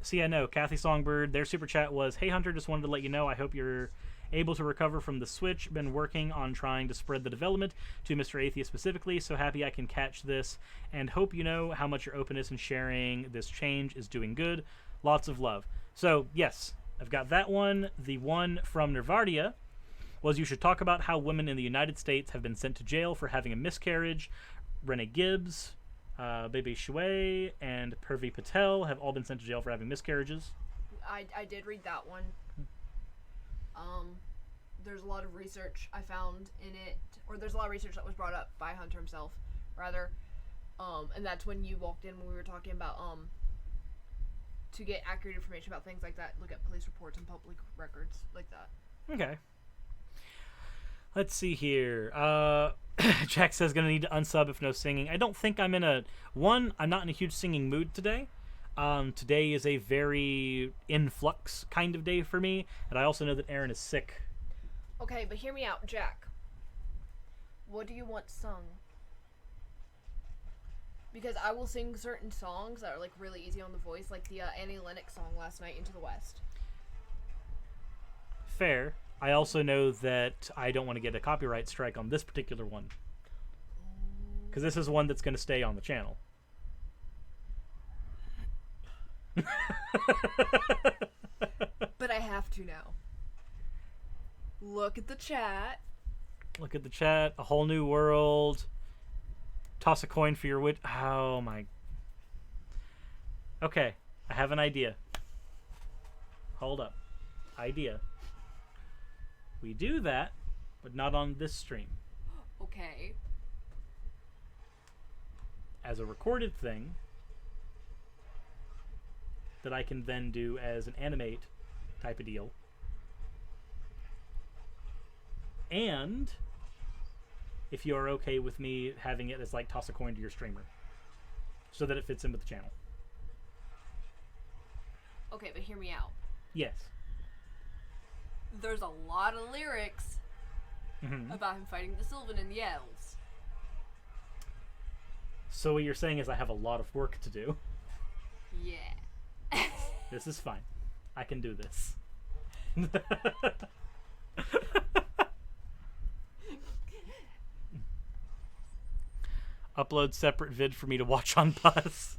So yeah, no, Kathy Songbird, their super chat was, "Hey Hunter, just wanted to let you know I hope you're able to recover from the Switch. Been working on trying to spread the development to Mr. Atheist specifically, so happy I can catch this, and hope you know how much your openness and sharing this change is doing good. Lots of love." So yes, I've got that one. The one from Nervardia was, "You should talk about how women in the United States have been sent to jail for having a miscarriage. Renee Gibbs, Bebe Shui, and Purvi Patel have all been sent to jail for having miscarriages." I did read that one. There's a lot of research I found in it, or there's a lot of research that was brought up by Hunter himself, rather. And that's when you walked in when we were talking about, to get accurate information about things like that, look at police reports and public records like that. Okay. Let's see here. Jack says, "Gonna need to unsub if no singing." I don't think I'm I'm not in a huge singing mood today. Today is a very influx kind of day for me, and I also know that Aaron is sick. Okay, but hear me out, Jack. What do you want sung? Because I will sing certain songs that are like really easy on the voice, like the Annie Lennox song last night, "Into the West." Fair. I also know that I don't want to get a copyright strike on this particular one, because this is one that's going to stay on the channel. But I have to now. Look at the chat. Look at the chat. A whole new world. Toss a coin for your wit. Oh my. Okay, I have an idea. Hold up. Idea. We do that, but not on this stream. Okay. As a recorded thing that I can then do as an animate type of deal. And if you are okay with me having it as like toss a coin to your streamer, so that it fits in with the channel. Okay, but hear me out. Yes. There's a lot of lyrics about him fighting the Sylvan and the elves. So what you're saying is I have a lot of work to do. Yeah. This is fine. I can do this. Upload separate vid for me to watch on Buzz.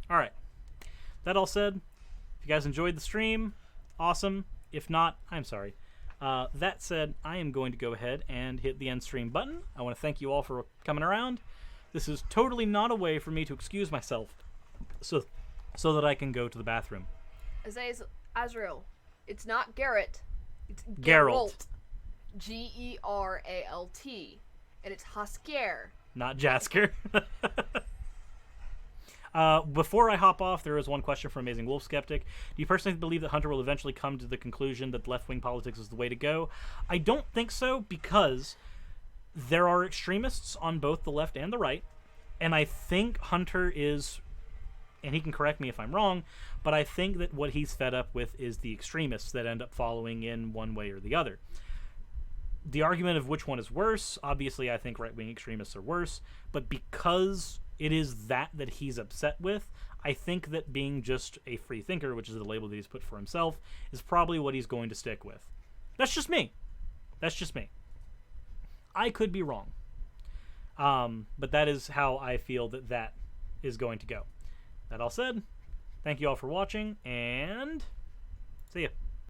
Alright. That all said, if you guys enjoyed the stream, awesome. If not, I'm sorry. That said, I am going to go ahead and hit the end stream button. I want to thank you all for coming around. This is totally not a way for me to excuse myself so that I can go to the bathroom. Azrael. It's not Garrett. It's Geralt. Geralt. And it's Husker. Not Jasker. Before I hop off, there is one question from Amazing Wolf Skeptic. Do you personally believe that Hunter will eventually come to the conclusion that left-wing politics is the way to go? I don't think so, because there are extremists on both the left and the right, and I think Hunter is, and he can correct me if I'm wrong, but I think that what he's fed up with is the extremists that end up following in one way or the other. The argument of which one is worse, obviously I think right-wing extremists are worse, but because it is that he's upset with, I think that being just a free thinker, which is the label that he's put for himself, is probably what he's going to stick with. That's just me. That's just me. I could be wrong. But that is how I feel that is going to go. That all said, thank you all for watching, and see ya.